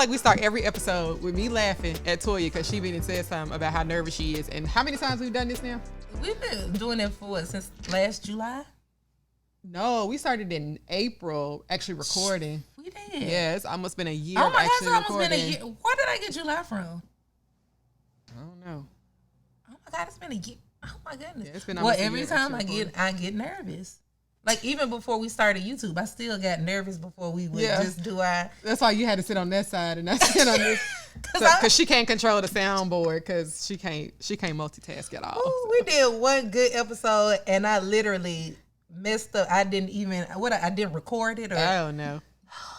like we start every episode with me laughing at Toya because she been and said something about how nervous she is. And how many times we've done this now? We've been doing it for since last July. No, we started in April actually recording. We did. Yeah, it's almost been a year. Oh my God, actually it's almost recording. been a year. Where did I get July from? I don't know. Oh my God, it's been a year. Oh my goodness. Yeah, it's been well, almost a every year time actually I get nervous. Like even before we started YouTube, I still got nervous before we would just do our. That's why you had to sit on that side and I sit on this, because she can't control the soundboard because she can't multitask at all. Ooh, we did one good episode and I literally messed up. I didn't record it or I don't know.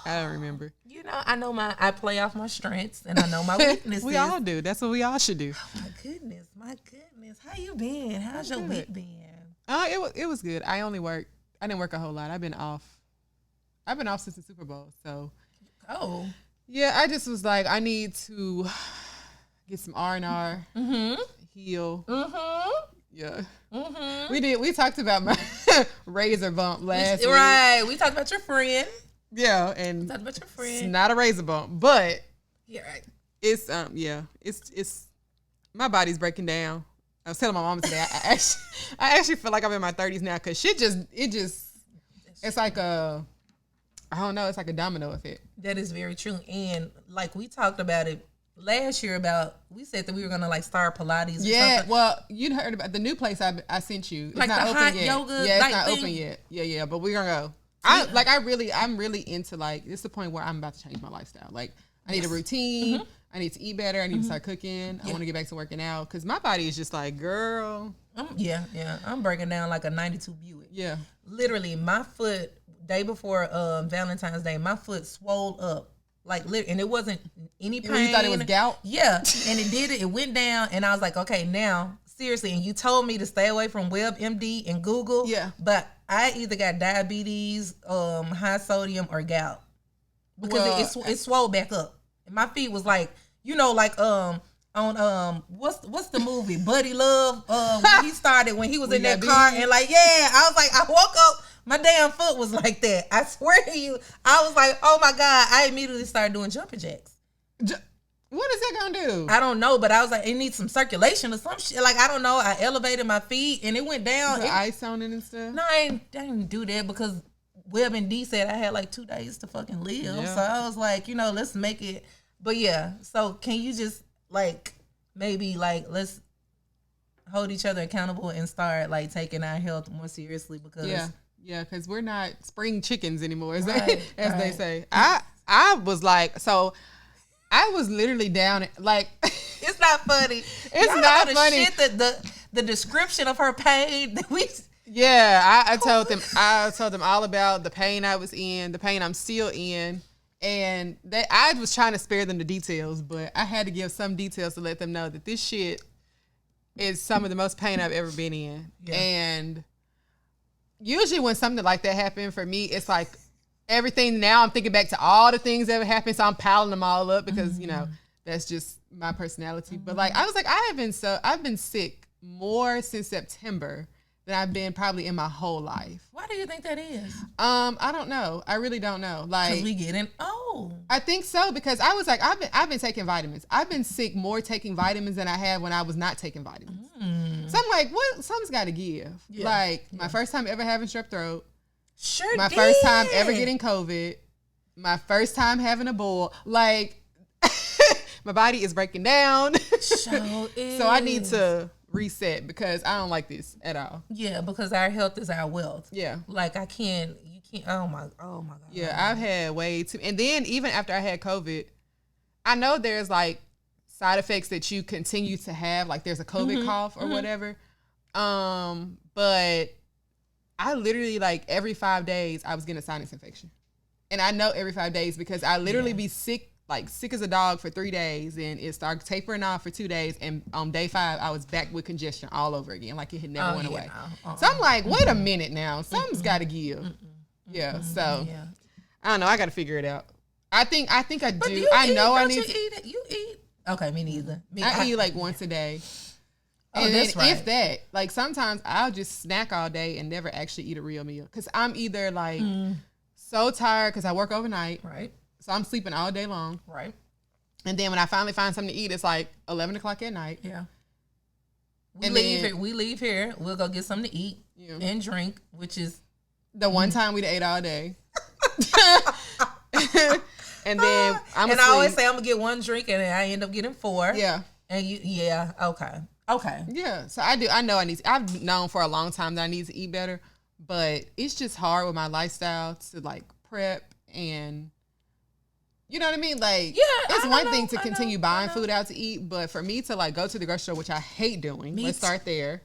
I don't remember. You know, I play off my strengths and I know my weaknesses. We all do. That's what we all should do. Oh my goodness. How you been? How's your week been? It was good. I didn't work a whole lot. I've been off since the Super Bowl. So, yeah, I just was like, I need to get some R&R, heal. Yeah. We talked about my razor bump last week. Right. We talked about your friend. Yeah, and We talked about your friend. It's not a razor bump, but Yeah, right. It's my body's breaking down. I was telling my mom today, I actually feel like I'm in my 30s now because it's like a domino effect. That is very true. And like we talked about it last year we said that we were going to like start Pilates. Yeah, well, you'd heard about the new place I sent you. It's like not the open hot yet. yoga. Yeah, it's not open yet. Yeah, but we're going to go. I'm really into like, it's the point where I'm about to change my lifestyle. Like I need a routine. I need to eat better. I need to start cooking. I want to get back to working out because my body is just like, girl. I'm breaking down like a 92 Buick. Yeah. Literally, my foot, day before Valentine's Day, my foot swelled up. Like, and it wasn't any pain. You thought it was gout? Yeah. And it went down. And I was like, okay, now, seriously. And you told me to stay away from WebMD and Google. Yeah. But I either got diabetes, high sodium, or gout. Because it swelled back up. And my feet was like, like on what's the movie Buddy Love when he was in that car and like I was like I woke up my damn foot was like that. I swear to you, I was like, oh my God. I immediately started doing jumping jacks. What is that gonna do? I don't know, but I was like, it needs some circulation or some shit. Like I don't know. I elevated my feet and it went down. Ice on it and stuff. No, I didn't do that because WebMD said I had like 2 days to fucking live. Yeah. So I was like, let's make it. But yeah, so can you just like maybe like let's hold each other accountable and start like taking our health more seriously because because we're not spring chickens anymore as they say. I was like, so I was literally down like it's not funny. It's not funny. Shit that the description of her pain that we. Yeah, I told them all about the pain I was in, the pain I'm still in. And I was trying to spare them the details, but I had to give some details to let them know that this shit is some of the most pain I've ever been in. Yeah. And usually when something like that happened for me, it's like everything. Now I'm thinking back to all the things that ever happened, so I'm piling them all up because that's just my personality. But like I was like, I've been sick more since September than I've been probably in my whole life. Why do you think that is? I don't know. I really don't know. Like, because we getting old. I think so because I was like, I've been taking vitamins. I've been sick more taking vitamins than I had when I was not taking vitamins. So I'm like, what? Something's got to give. Yeah. Like my first time ever having strep throat. My first time ever getting COVID. My first time having a bull. Like, my body is breaking down. So I need to reset because I don't like this at all. Yeah, because our health is our wealth. Yeah. Like you can't, oh my God. Yeah, I've had way too, and then even after I had COVID, I know there's like side effects that you continue to have, like there's a COVID cough or whatever. But I literally like every 5 days I was getting a sinus infection. And I know every 5 days because I literally be sick as a dog for 3 days and it started tapering off for 2 days. And on day 5, I was back with congestion all over again. Like it had never went away. So I'm like, wait a minute now. Something's got to give. Yeah. So I don't know. I got to figure it out. I think I do. I know I need to. You eat. Okay, me neither. I eat like once a day. Oh, and that's right. If that, like sometimes I'll just snack all day and never actually eat a real meal. Cause I'm either like so tired cause I work overnight. Right. So I'm sleeping all day long. Right. And then when I finally find something to eat, it's like 11 o'clock at night. Yeah. We leave here. We'll go get something to eat and drink, which is the one time we ate all day. And then I always say I'm gonna get one drink, and I end up getting 4. Yeah. And okay. Yeah. So I know I've known for a long time that I need to eat better, but it's just hard with my lifestyle to like prep and. You know what I mean? Like, it's one thing to continue buying food out to eat, but for me to like go to the grocery store, which I hate doing, let's start there.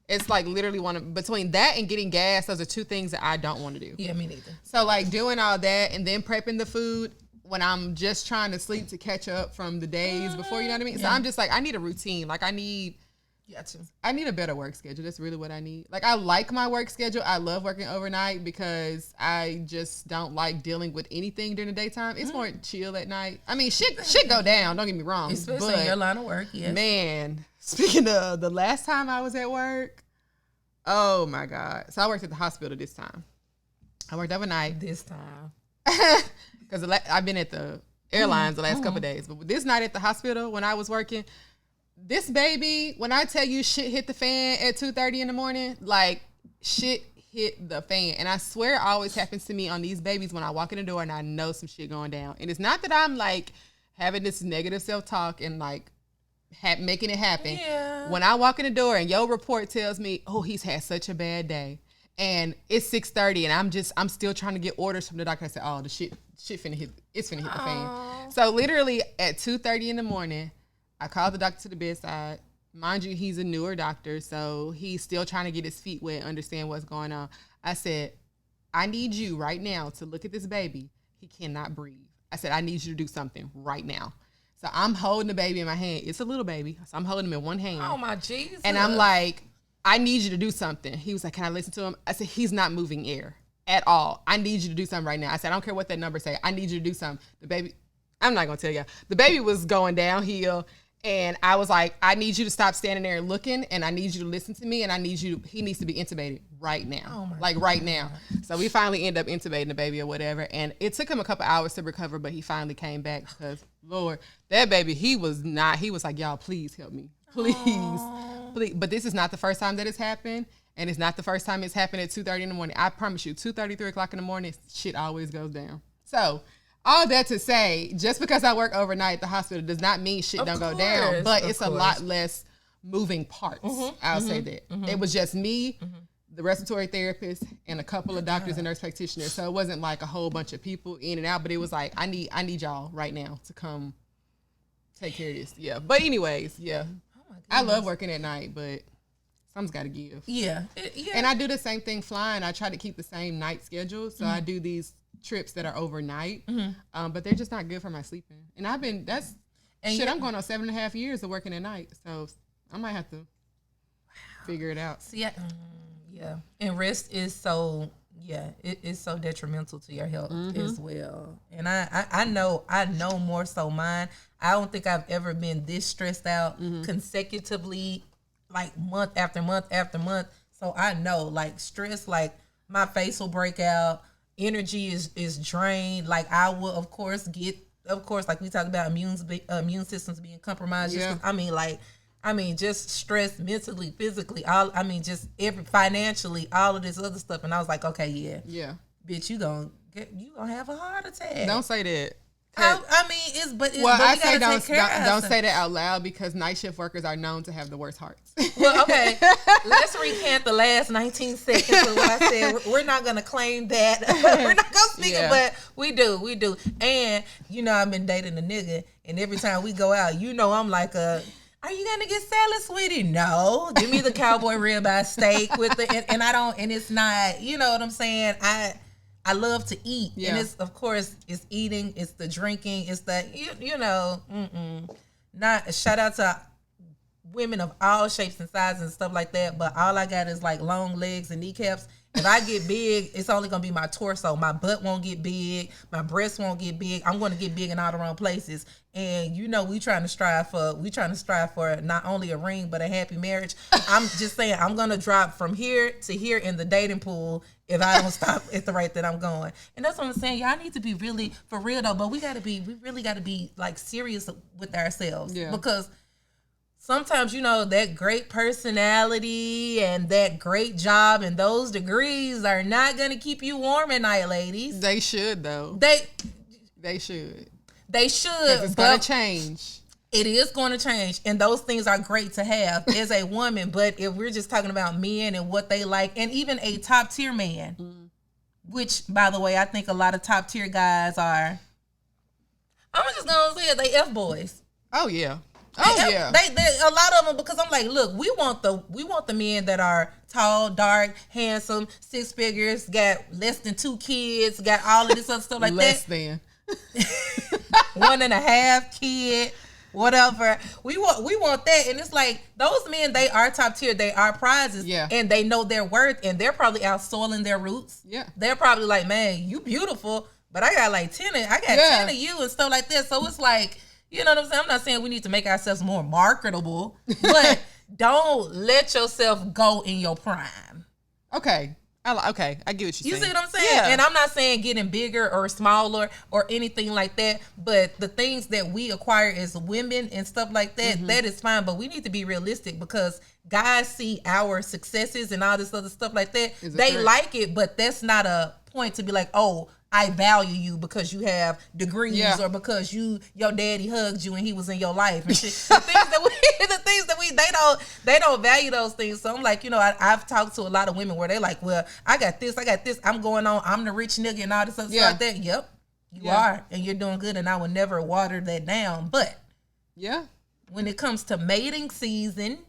It's like literally between that and getting gas, those are 2 things that I don't want to do. Yeah, me neither. So like doing all that and then prepping the food when I'm just trying to sleep to catch up from the days before, you know what I mean? So I'm just like, I need a routine. Like I need a better work schedule. That's really what I need. Like I like my work schedule. I love working overnight because I just don't like dealing with anything during the daytime. It's more chill at night. I mean, shit go down. Don't get me wrong. Especially in your line of work. Yes. Man, speaking of the last time I was at work, oh my God. So I worked at the hospital this time. I worked overnight. This time. Because I've been at the airlines the last couple of days. But this night at the hospital when I was working, this baby, when I tell you shit hit the fan at 2:30 in the morning, like shit hit the fan. And I swear it always happens to me on these babies when I walk in the door and I know some shit going down. And it's not that I'm like having this negative self-talk and like making it happen. Yeah. When I walk in the door and your report tells me, oh, he's had such a bad day. And it's 6:30 and I'm still trying to get orders from the doctor. I said, oh, the shit finna hit the fan. So literally at 2:30 in the morning, I called the doctor to the bedside. Mind you, he's a newer doctor, so he's still trying to get his feet wet, understand what's going on. I said, I need you right now to look at this baby. He cannot breathe. I said, I need you to do something right now. So I'm holding the baby in my hand. It's a little baby, so I'm holding him in one hand. Oh, my Jesus. And I'm like, I need you to do something. He was like, can I listen to him? I said, he's not moving air at all. I need you to do something right now. I said, I don't care what that number say. I need you to do something. The baby, I'm not going to tell you. The baby was going downhill. And I was like, I need you to stop standing there and looking, and I need you to listen to me, and he needs to be intubated right now. Right now. So we finally end up intubating the baby or whatever. And it took him a couple hours to recover, but he finally came back because, Lord, that baby, he was like, y'all, please help me. Please. Please. But this is not the first time that it's happened. And it's not the first time it's happened at 2:30 in the morning. I promise you, 2:30, 3 o'clock in the morning, shit always goes down. So all that to say, just because I work overnight at the hospital does not mean shit don't go down, but it's a lot less moving parts. I'll say that. It was just me, the respiratory therapist, and a couple of doctors and nurse practitioners. So it wasn't like a whole bunch of people in and out, but it was like, I need y'all right now to come take care of this. Yeah. But anyways, yeah. I love working at night, but something's got to give. Yeah. And I do the same thing flying. I try to keep the same night schedule. So I do these trips that are overnight, but they're just not good for my sleeping. And I'm going on 7.5 years of working at night, so I might have to figure it out. See, and rest is so it is so detrimental to your health as well. And I know more so mine. I don't think I've ever been this stressed out consecutively, like month after month after month. So I know, like stress, like my face will break out. Energy is drained. Like I will, of course, like we talked about immune systems being compromised. Just stress mentally, physically, just financially, all of this other stuff. And I was like, okay, bitch, you gonna have a heart attack. Don't say that. I say don't say that out loud because night shift workers are known to have the worst hearts. Well, okay, let's recant the last 19 seconds of what I said. We're not gonna claim that. We're not gonna speak it, but we do. And I've been dating a nigga, and every time we go out, I'm like are you gonna get salad, sweetie? No, give me the cowboy ribeye steak with the and I don't, and it's not. You know what I'm saying? I love to eat, and it's eating, it's the drinking, it's the Not shout out to women of all shapes and sizes and stuff like that, but all I got is like long legs and kneecaps, If I get big, it's only gonna be my torso. My butt won't get big. My breasts won't get big. I'm gonna get big in all the wrong places. And you know, we trying to strive for not only a ring but a happy marriage. I'm just saying, I'm gonna drop from here to here in the dating pool if I don't stop at the rate that I'm going. And that's what I'm saying. Y'all need to be really for real though. But we really gotta be like serious with ourselves, because sometimes, you know, that great personality and that great job and those degrees are not going to keep you warm at night, ladies. They should, though. They should. They should. It's going to change. It is going to change. And those things are great to have as a woman. But if we're just talking about men and what they like, and even a top tier man, which, by the way, I think a lot of top tier guys are, I'm just going to say it, they F-boys. Oh, yeah. They a lot of them, because I'm like, look, we want the men that are tall, dark, handsome, 6 figures, got less than 2 kids, got all of this other stuff like less that. Than 1.5 kid, whatever. We want that, and it's like those men, they are top tier, they are prizes, and they know their worth, and they're probably out soiling their roots. They're probably like, man, you beautiful, but I got like 10 of you and stuff like that. So it's like, you know what I'm saying? I'm not saying we need to make ourselves more marketable, but don't let yourself go in your prime. Okay. I get what you're saying. You see what I'm saying? Yeah. And I'm not saying getting bigger or smaller or anything like that, but the things that we acquire as women and stuff like that, that is fine, but we need to be realistic, because guys see our successes and all this other stuff like that. They like it, but that's not a point to be like, oh, I value you because you have degrees or because your daddy hugged you and he was in your life and shit. The things that we they don't value those things. So I'm like, you know, I've talked to a lot of women where they're like, well, I got this, I'm going on, I'm the rich nigga and all this other stuff like that. Yep, you are, and you're doing good, and I would never water that down. But when it comes to mating season,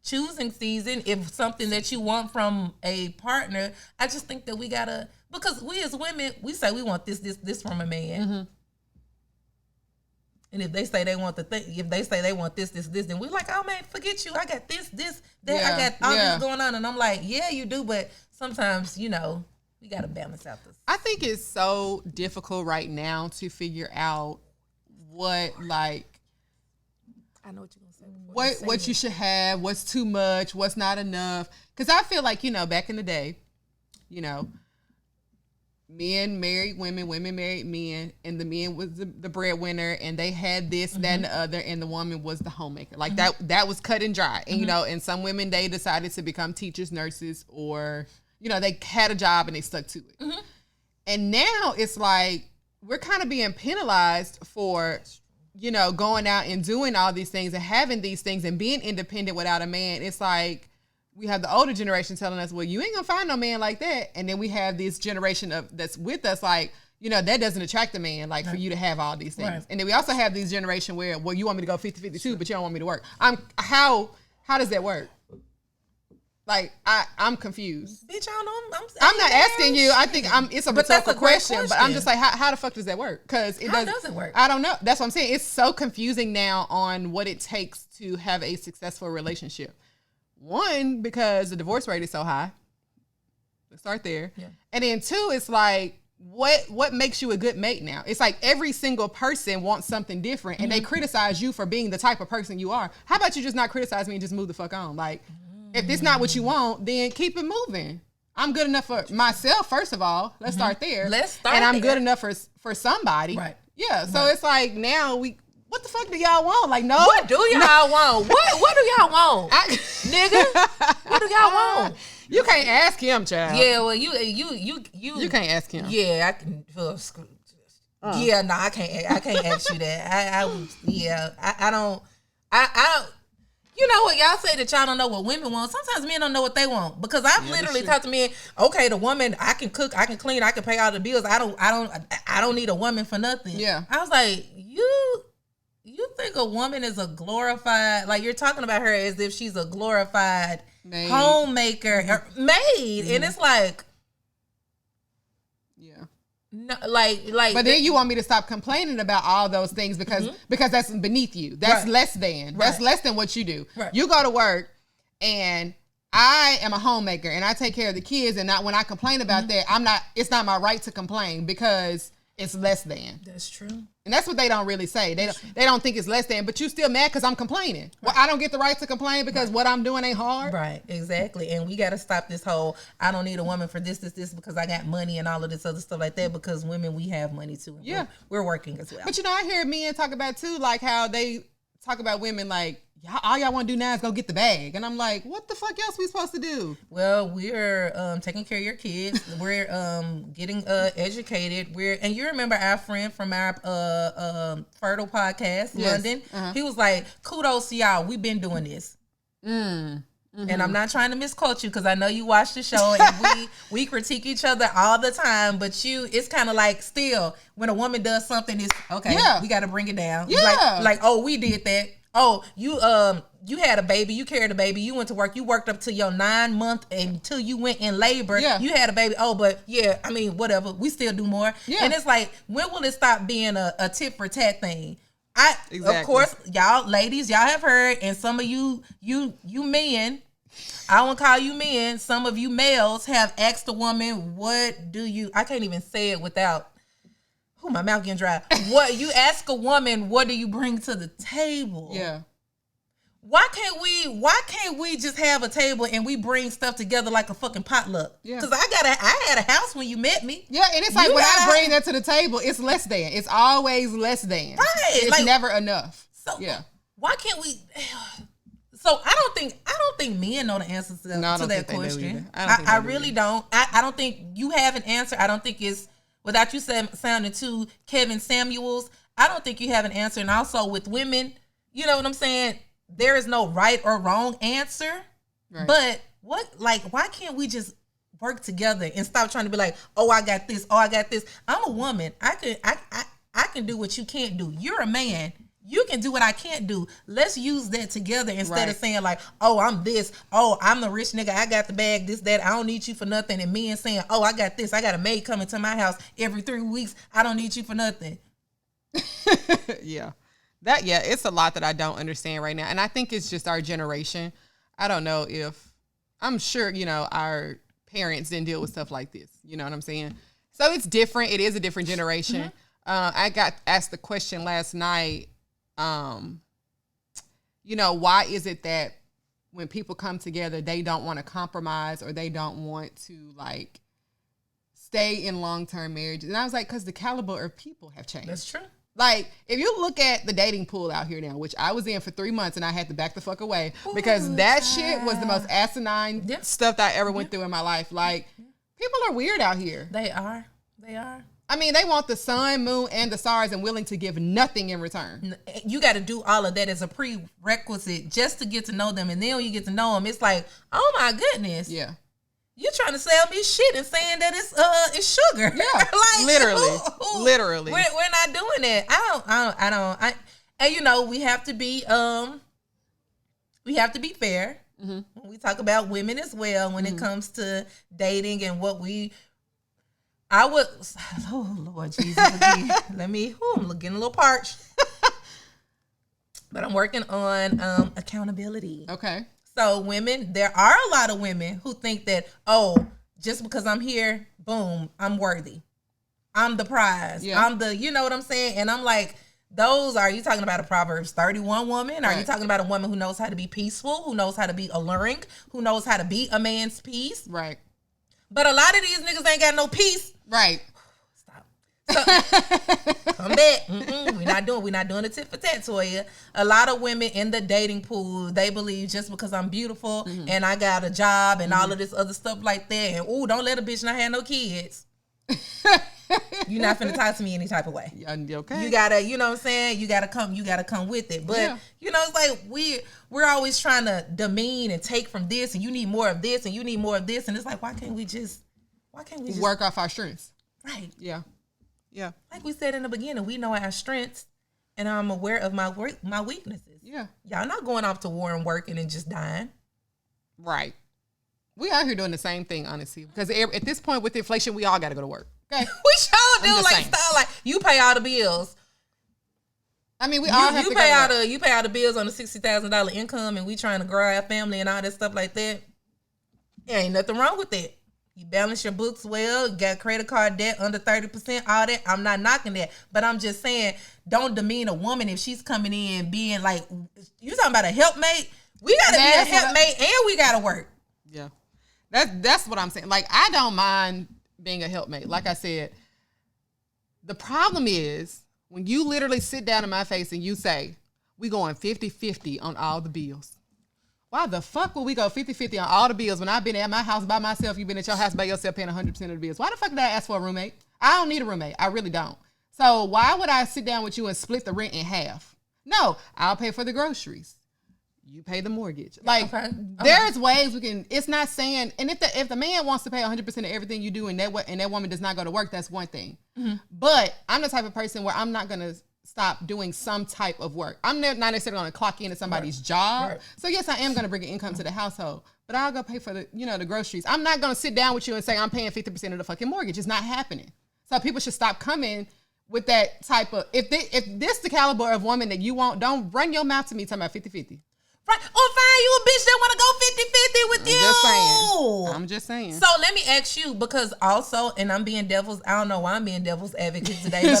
choosing season, if something that you want from a partner, I just think that we gotta, because we as women, we say we want this from a man. And if they say they want if they say they want this, then we're like, oh man, forget you. I got this, that. I got all this going on. And I'm like, yeah, you do. But sometimes, you know, we got to balance out this. I think it's so difficult right now to figure out what, like, I know what you're going to say. What you should have, what's too much, what's not enough. Because I feel like, you know, back in the day, you know, men married women, women married men, and the men was the breadwinner, and they had this, that, and the other, and the woman was the homemaker. Like that was cut and dry. And, you know, and some women, they decided to become teachers, nurses, or, you know, they had a job and they stuck to it. And now it's like, we're kind of being penalized for, you know, going out and doing all these things and having these things and being independent without a man. It's like, we have the older generation telling us, well, you ain't gonna find no man like that. And then we have this generation that's with us, like, you know, that doesn't attract a man, like, for you to have all these things. Right. And then we also have these generation where, well, you want me to go 50-50 too, but you don't want me to work. How does that work? Like, I'm confused. Bitch, I don't know. I'm not asking you. I think it's a rhetorical question, but I'm just like, how the fuck does that work? Because how does it work? I don't know. That's what I'm saying. It's so confusing now on what it takes to have a successful relationship. One, because the divorce rate is so high. Let's start there. Yeah. And then two, it's like, what makes you a good mate now? It's like every single person wants something different, and they criticize you for being the type of person you are. How about you just not criticize me and just move the fuck on? Like, if this not what you want, then keep it moving. I'm good enough for myself, first of all. Let's start there. And I'm good enough for somebody. Right. Yeah. So it's like, now what the fuck do y'all want? Like, no. What do y'all want? What do y'all want? Nigga, what do y'all want? You can't ask him, child. Yeah, well, you can't ask him. Yeah, I can. Yeah, no, I can't ask you that. I don't. You know what, y'all say that y'all don't know what women want. Sometimes men don't know what they want, because I've literally talked to men. Okay, the woman, I can cook, I can clean, I can pay all the bills. I don't need a woman for nothing. Yeah, I was like, you think a woman is a glorified, like, you're talking about her as if she's a glorified homemaker, maid, and it's like, no, like. But then you want me to stop complaining about all those things because that's beneath you. That's less than. That's less than what you do. Right. You go to work and I am a homemaker and I take care of the kids, and not when I complain about that, it's not my right to complain because it's less than. That's true. And that's what they don't really say. They don't think it's less than, but you still mad because I'm complaining. Right. Well, I don't get the right to complain because what I'm doing ain't hard. Right, exactly. And we got to stop this whole, I don't need a woman for this because I got money and all of this other stuff like that, because women, we have money too. Yeah. We're working as well. But I hear men talk about too, like how they talk about women like, all y'all want to do now is go get the bag. And I'm like, what the fuck else we supposed to do? Well, we're taking care of your kids. We're getting educated. And you remember our friend from our Fertile podcast, yes. London? Uh-huh. He was like, kudos to y'all. We've been doing this. Mm-hmm. And I'm not trying to misquote you because I know you watch the show and we critique each other all the time. But it's kind of like still when a woman does something, it's okay. Yeah. We got to bring it down. Yeah. Like, oh, we did that. Oh, you had a baby, you carried a baby, you went to work, you worked up to your 9 month until you went in labor. Yeah. You had a baby. Oh, but yeah, I mean, whatever. We still do more. Yeah. And it's like, when will it stop being a tit for tat thing? Exactly. Of course, y'all ladies, y'all have heard, and some of you men, I won't call you men, some of you males have asked a woman, I can't even say it without, my mouth getting dry. What you ask a woman, what do you bring to the table? Yeah. Why can't we just have a table and we bring stuff together like a fucking potluck? Yeah. Because I had a house when you met me. Yeah, and it's like when I bring that to the table, it's less than. It's always less than. Right. It's like, never enough. So yeah. Why can't we? So I don't think men know the answer to that question. I really don't. I don't think you have an answer. I don't think it's, without you sounding too Kevin Samuels, I don't think you have an answer. And also with women, you know what I'm saying? There is no right or wrong answer. Right. But why can't we just work together and stop trying to be like, oh, I got this. Oh, I got this. I'm a woman. I can do what you can't do. You're a man. You can do what I can't do. Let's use that together instead of saying like, oh, I'm this. Oh, I'm the rich nigga. I got the bag, this, that. I don't need you for nothing. And men saying, oh, I got this. I got a maid coming to my house every 3 weeks. I don't need you for nothing. Yeah. It's a lot that I don't understand right now. And I think it's just our generation. I don't know I'm sure, our parents didn't deal with stuff like this. You know what I'm saying? So it's different. It is a different generation. Mm-hmm. I got asked the question last night, why is it that when people come together, they don't want to compromise or they don't want to stay in long-term marriages? And I was like, because the caliber of people have changed. That's true. Like, if you look at the dating pool out here now, which I was in for 3 months and I had to back the fuck away because that shit was the most asinine stuff that I ever went through in my life. Like, people are weird out here. They are. I mean, they want the sun, moon, and the stars and willing to give nothing in return. You got to do all of that as a prerequisite just to get to know them. And then when you get to know them, it's like, oh my goodness. Yeah. You're trying to sell me shit and saying that it's sugar. Yeah. Literally. We're not doing that. I don't. We have to be fair. Mm-hmm. When we talk about women as well, when it comes to dating and what oh Lord Jesus, I'm getting a little parched. But I'm working on accountability. Okay. So women, there are a lot of women who think that, oh, just because I'm here, boom, I'm worthy. I'm the prize. Yeah. I'm the, you know what I'm saying? And I'm like, are you talking about a Proverbs 31 woman? Are you talking about a woman who knows how to be peaceful, who knows how to be alluring, who knows how to be a man's peace? Right. But a lot of these niggas ain't got no peace. Right. Stop. So, come back. We're not doing a tit for tat to you. A lot of women in the dating pool, they believe just because I'm beautiful and I got a job and all of this other stuff like that. And don't let a bitch not have no kids. You're not finna talk to me any type of way. Okay. You gotta, you know what I'm saying? You gotta come with it. But it's like we're always trying to demean and take from this, and you need more of this, and you need more of this, and it's like, why can't we just work off our strengths? Right. Yeah. Yeah. Like we said in the beginning, we know our strengths, and I'm aware of my weaknesses. Yeah. Y'all not going off to war and working and just dying. Right. We out here doing the same thing, honestly. Because at this point with inflation, we all got to go to work. Okay. We sure do. Like you pay all the bills. I mean, we all have to pay you pay all the bills on the $60,000 income, and we trying to grow our family and all that stuff like that. Ain't nothing wrong with that. You balance your books well, you got credit card debt under 30%, all that. I'm not knocking that. But I'm just saying, don't demean a woman if she's coming in being like, you talking about a helpmate? We got to be a helpmate and we got to work. Yeah. That's what I'm saying. Like, I don't mind being a helpmate. Like I said, the problem is when you literally sit down in my face and you say, we going 50-50 on all the bills. Why the fuck would we go 50-50 on all the bills when I've been at my house by myself, you've been at your house by yourself paying 100% of the bills? Why the fuck did I ask for a roommate? I don't need a roommate. I really don't. So why would I sit down with you and split the rent in half? No, I'll pay for the groceries. You pay the mortgage. Like, there's ways we can, it's not saying, and if the man wants to pay 100% of everything you do and that woman does not go to work, that's one thing. Mm-hmm. But I'm the type of person where I'm not going to stop doing some type of work. I'm not necessarily going to clock into somebody's job. Right. So yes, I am going to bring an income to the household, but I'll go pay for the groceries. I'm not going to sit down with you and say I'm paying 50% of the fucking mortgage. It's not happening. So people should stop coming with that type of, if this the caliber of woman that you want, don't run your mouth to me talking about 50-50. Right. Or find you a bitch that want to go 50-50 with you. I'm just saying. So let me ask you, because also, and I'm being I don't know why I'm being devil's advocate today, but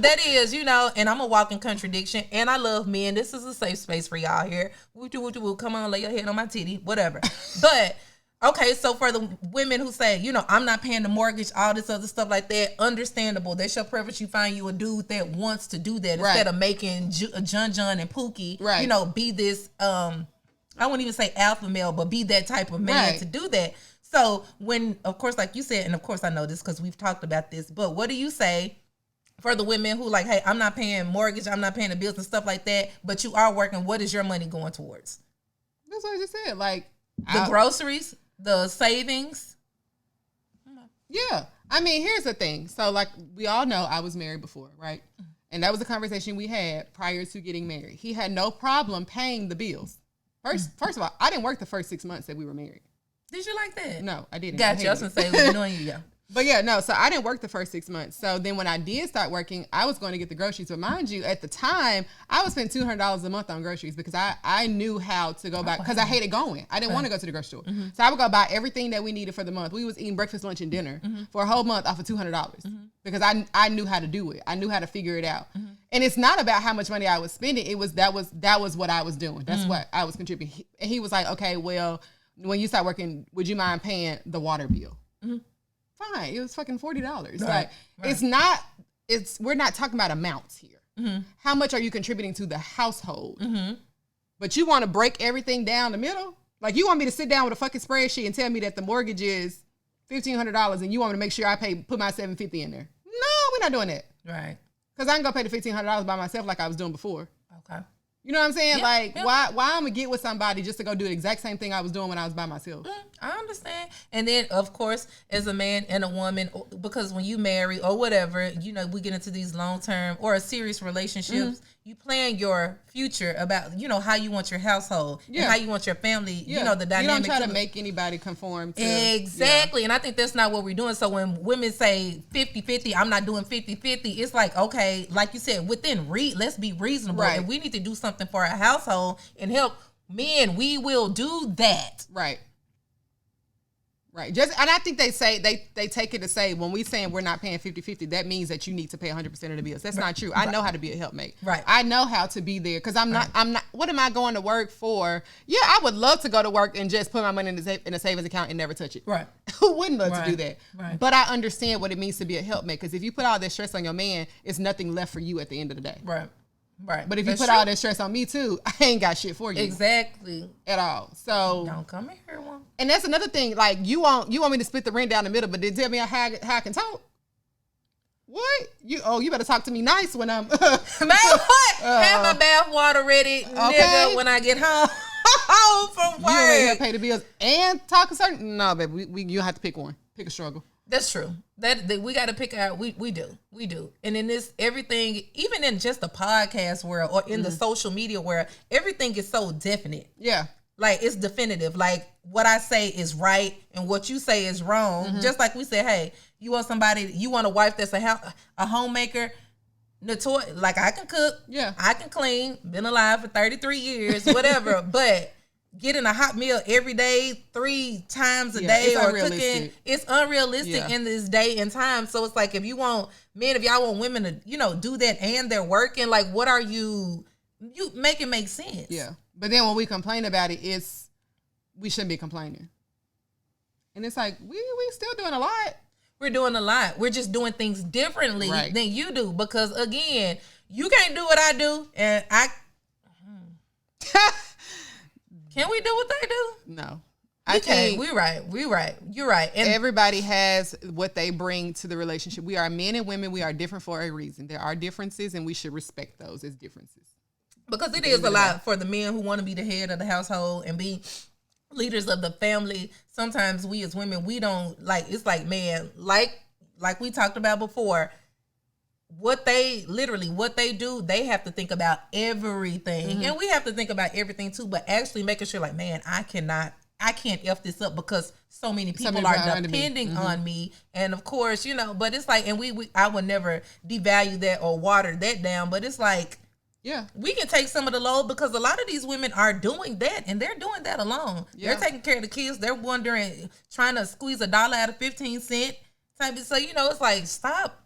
that is, and I'm a walking contradiction, and I love men. This is a safe space for y'all here. Woo, come on, lay your head on my titty, whatever. But okay, so for the women who say, I'm not paying the mortgage, all this other stuff like that, understandable. That's your preference. You find you a dude that wants to do that instead of making John and Pookie, be this, I wouldn't even say alpha male, but be that type of man to do that. So when, of course, like you said, and of course I know this because we've talked about this, but what do you say for the women who like, hey, I'm not paying mortgage, I'm not paying the bills and stuff like that, but you are working, what is your money going towards? That's what I just said. Like the groceries? The savings? Yeah. I mean, here's the thing. So, like, we all know I was married before, right? And that was a conversation we had prior to getting married. He had no problem paying the bills. First of all, I didn't work the first 6 months that we were married. Did you like that? No, I didn't. Gotcha. I was going to say, we're knowing you, yeah. But yeah, no, so I didn't work the first 6 months. So then when I did start working, I was going to get the groceries. But mind you, at the time, I would spend $200 a month on groceries because I knew how to go back because I hated going. I didn't want to go to the grocery store. Mm-hmm. So I would go buy everything that we needed for the month. We was eating breakfast, lunch, and dinner for a whole month off of $200 because I knew how to do it. I knew how to figure it out. Mm-hmm. And it's not about how much money I was spending. That was what I was doing. That's what I was contributing. And he was like, okay, well, when you start working, would you mind paying the water bill? Mm-hmm. Fine, it was fucking $40. We're not talking about amounts here. Mm-hmm. How much are you contributing to the household? Mm-hmm. But you want to break everything down the middle? Like you want me to sit down with a fucking spreadsheet and tell me that the mortgage is $1,500 and you want me to make sure I put my $750 in there? No, we're not doing that. Right. Because I can go pay the $1,500 by myself like I was doing before. Okay. You know what I'm saying? Why I'm going to get with somebody just to go do the exact same thing I was doing when I was by myself? I understand. And then, of course, as a man and a woman, because when you marry or whatever, we get into these long-term or serious relationships, you plan your future about, how you want your household and how you want your family, the dynamic. You don't try to make anybody conform to. Exactly. And I think that's not what we're doing. So when women say 50-50, I'm not doing 50-50, it's like, okay, like you said, let's be reasonable. Right. And we need to do something for our household and help men. We will do that. Right. Right. And I think they say they take it to say when we saying we're not paying 50-50, that means that you need to pay 100% of the bills. That's not true. I know how to be a helpmate. Right. I know how to be there because I'm not. What am I going to work for? Yeah, I would love to go to work and just put my money in a savings account and never touch it. Right. Who wouldn't love to do that? Right. But I understand what it means to be a helpmate because if you put all this stress on your man, it's nothing left for you at the end of the day. Right. Right. But if you put all that stress on me too, I ain't got shit for you. Exactly. At all. So don't come in here, one. And that's another thing. Like you want me to split the rent down the middle, but then tell me how I can talk. What? You better talk to me nice when I'm man, what? Have my bath water ready, nigga, when I get home. From work. You ain't pay the bills and talk a certain. No, baby, you have to pick one. Pick a struggle. That's true. That we got to pick out. We do. And in this everything, even in just the podcast world or in the social media world, everything is so definite. Yeah. Like it's definitive. Like what I say is right and what you say is wrong. Mm-hmm. Just like we said, hey, you want a wife that's a homemaker. Like I can cook. Yeah. I can clean. Been alive for 33 years, whatever. But getting a hot meal every day, 3 times a day, or cooking. It's unrealistic in this day and time. So it's like, if you want men, if y'all want women to, do that and they're working, like, what are you make it make sense? Yeah. But then when we complain about it, we shouldn't be complaining. And it's like, we still doing a lot. We're doing a lot. We're just doing things differently than you do. Because, again, you can't do what I do, and I... Can we do what they do? No. I can't. We right. You're right. And everybody has what they bring to the relationship. We are men and women. We are different for a reason. There are differences, and we should respect those as differences. Because it is a lot for the men who want to be the head of the household and be leaders of the family. Sometimes we as women, we don't, it's like, man, like we talked about before, what they do, they have to think about everything. Mm-hmm. And we have to think about everything too, but actually making sure, like, man, I can't F this up because so many people are depending on me. And of course, but it's like, and I would never devalue that or water that down, but it's like, yeah, we can take some of the load because a lot of these women are doing that, and they're doing that alone. Yeah. They're taking care of the kids. They're trying to squeeze $1 out of 15 cents. So, it's like, stop.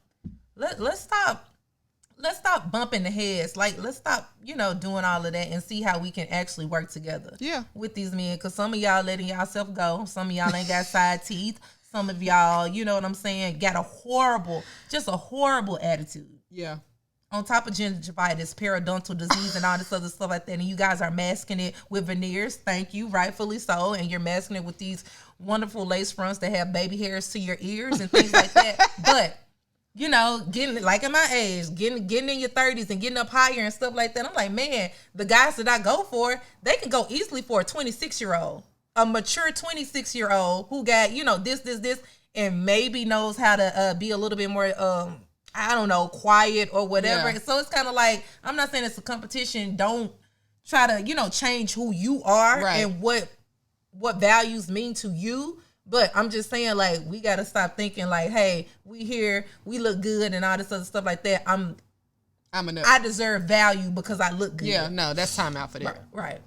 Let's stop bumping the heads. Like, let's stop, doing all of that and see how we can actually work together. Yeah. With these men. Because some of y'all letting yourself go. Some of y'all ain't got side teeth. Some of y'all, you know what I'm saying, got a horrible attitude. Yeah. On top of gingivitis, periodontal disease, and all this other stuff like that. And you guys are masking it with veneers. Thank you. Rightfully so. And you're masking it with these wonderful lace fronts that have baby hairs to your ears and things like that. But getting, like, in my age, getting in your 30s and getting up higher and stuff like that. I'm like, man, the guys that I go for, they can go easily for a 26-year-old, a mature 26-year-old who got, this, and maybe knows how to be a little bit more, quiet or whatever. Yeah. So it's kind of like, I'm not saying it's a competition. Don't try to, change who you are and what values mean to you. But I'm just saying, like, we got to stop thinking like, hey, we here, we look good and all this other stuff like that. I deserve value because I look good. Yeah, no, that's time out for that. Right.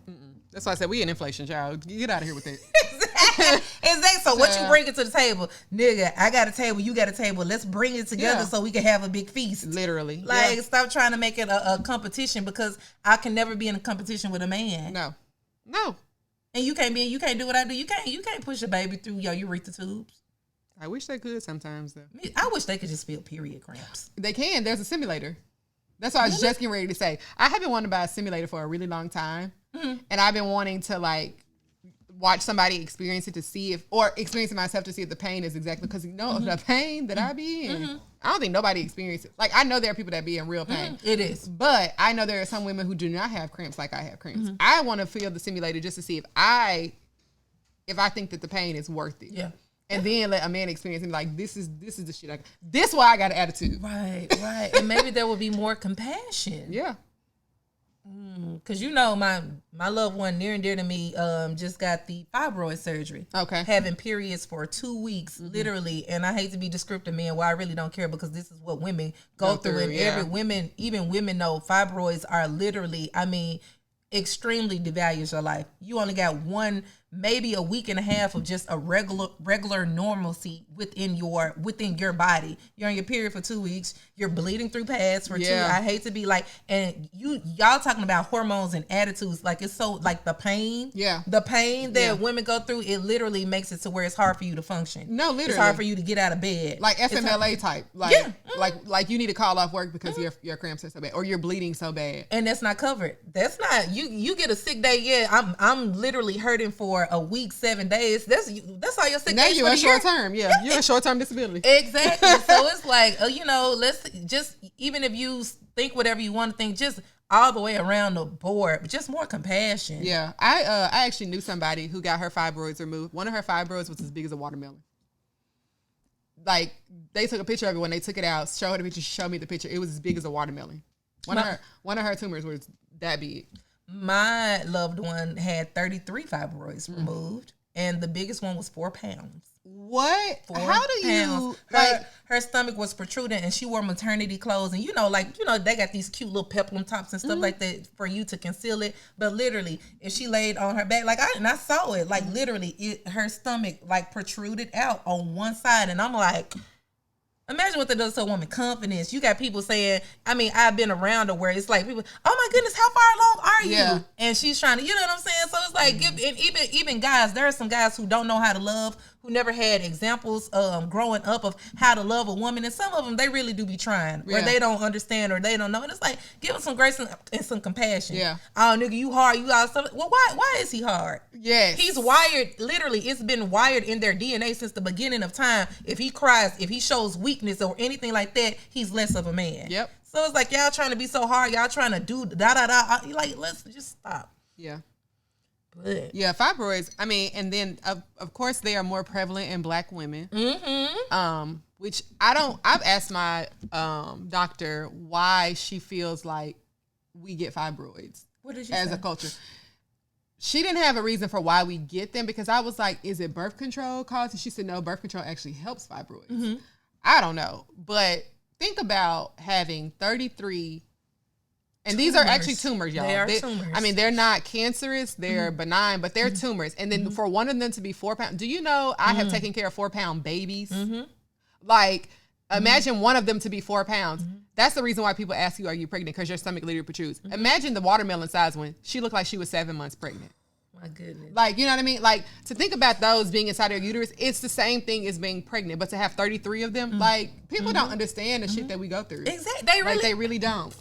That's why I said we in inflation, child. Get out of here with it. Exactly. So what you bringing to the table? Nigga, I got a table, you got a table. Let's bring it together so we can have a big feast. Literally. Like, stop trying to make it a competition because I can never be in a competition with a man. No. And you can't do what I do. You can't push a baby through your urethra tubes. I wish they could sometimes, though. I wish they could just feel period cramps. They can. There's a simulator. That's what I was just getting ready to say. I have been wanting to buy a simulator for a really long time. Mm-hmm. And I've been wanting to, like, watch somebody experience it to see experience it myself to see if the pain is exactly, because the pain that I be in. Mm-hmm. I don't think nobody experiences it. Like, I know there are people that be in real pain. Mm-hmm. It is. But I know there are some women who do not have cramps like I have cramps. Mm-hmm. I want to feel the simulator just to see if I think that the pain is worth it. Yeah. And then let a man experience it, like, this is the shit. This why I got an attitude. Right. And maybe there will be more compassion. Yeah. Because my loved one near and dear to me just got the fibroid surgery. Okay. Having periods for 2 weeks, literally. And I hate to be descriptive, man. Well, I really don't care because this is what women go through. And even women know fibroids are literally, extremely devalues your life. You only got maybe a week and a half of just a regular normalcy within your body. You're on your period for 2 weeks. You're bleeding through pads for 2. I hate to be like, and y'all talking about hormones and attitudes, like, it's so, like, the pain that women go through, it literally makes it to where it's hard for you to function. No, literally, it's hard for you to get out of bed, like FMLA type, like like you need to call off work because your cramps are so bad or you're bleeding so bad, and that's not covered. That's not you get a sick day. Yeah, I'm literally hurting for a week, 7 days. That's all your sick now days. Now you're a short term. Yeah, you're a short term disability. Exactly. So it's like, let's just, even if you think whatever you want to think, just all the way around the board, but just more compassion. Yeah, I actually knew somebody who got her fibroids removed. One of her fibroids was as big as a watermelon. Like, they took a picture of it when they took it out. Show her the picture. She showed me the picture. It was as big as a watermelon. One of her tumors was that big. My loved one had 33 fibroids removed, and the biggest one was 4 pounds. What? 4 How do you pounds. Her stomach was protruding, and she wore maternity clothes, and they got these cute little peplum tops and stuff like that for you to conceal it. But literally, if she laid on her back, I saw it, literally, her stomach protruded out on one side, and I'm like, imagine what that does to a woman. Confidence. You got people saying, I've been around her where it's like people, oh my goodness, how far along are you? Yeah. And she's trying to, you know what I'm saying? So it's like, and even guys, there are some guys who don't know how to love, who never had examples growing up of how to love a woman. And some of them, they really do be trying, or they don't understand, or they don't know. And it's like, give them some grace and some compassion. Yeah. Oh, nigga, you hard. You got something. Well, why is he hard? Yes. He's wired, literally, it's been wired in their DNA since the beginning of time. If he cries, if he shows weakness or anything like that, he's less of a man. Yep. So it's like, y'all trying to be so hard. Y'all trying to do da-da-da. Let's just stop. Yeah. But yeah, fibroids. And then of course they are more prevalent in Black women. Mm-hmm. Which I've asked my doctor why she feels like we get fibroids. What did you as say? a culture? She didn't have a reason for why we get them, because I was like, is it birth control causing? She said, no, birth control actually helps fibroids. Mm-hmm. I don't know, but think about having 33. And these are actually tumors, y'all. They are tumors. They're not cancerous. They're benign, but they're tumors. And then for one of them to be 4 pounds. Do you know I have taken care of 4-pound babies? Mm-hmm. Imagine one of them to be 4 pounds. Mm-hmm. That's the reason why people ask you, are you pregnant? Because your stomach literally protrudes. Mm-hmm. Imagine the watermelon size one. She looked like she was 7 months pregnant. My goodness. You know what I mean? To think about those being inside your uterus, it's the same thing as being pregnant. But to have 33 of them, people don't understand the shit that we go through. Exactly. They really don't.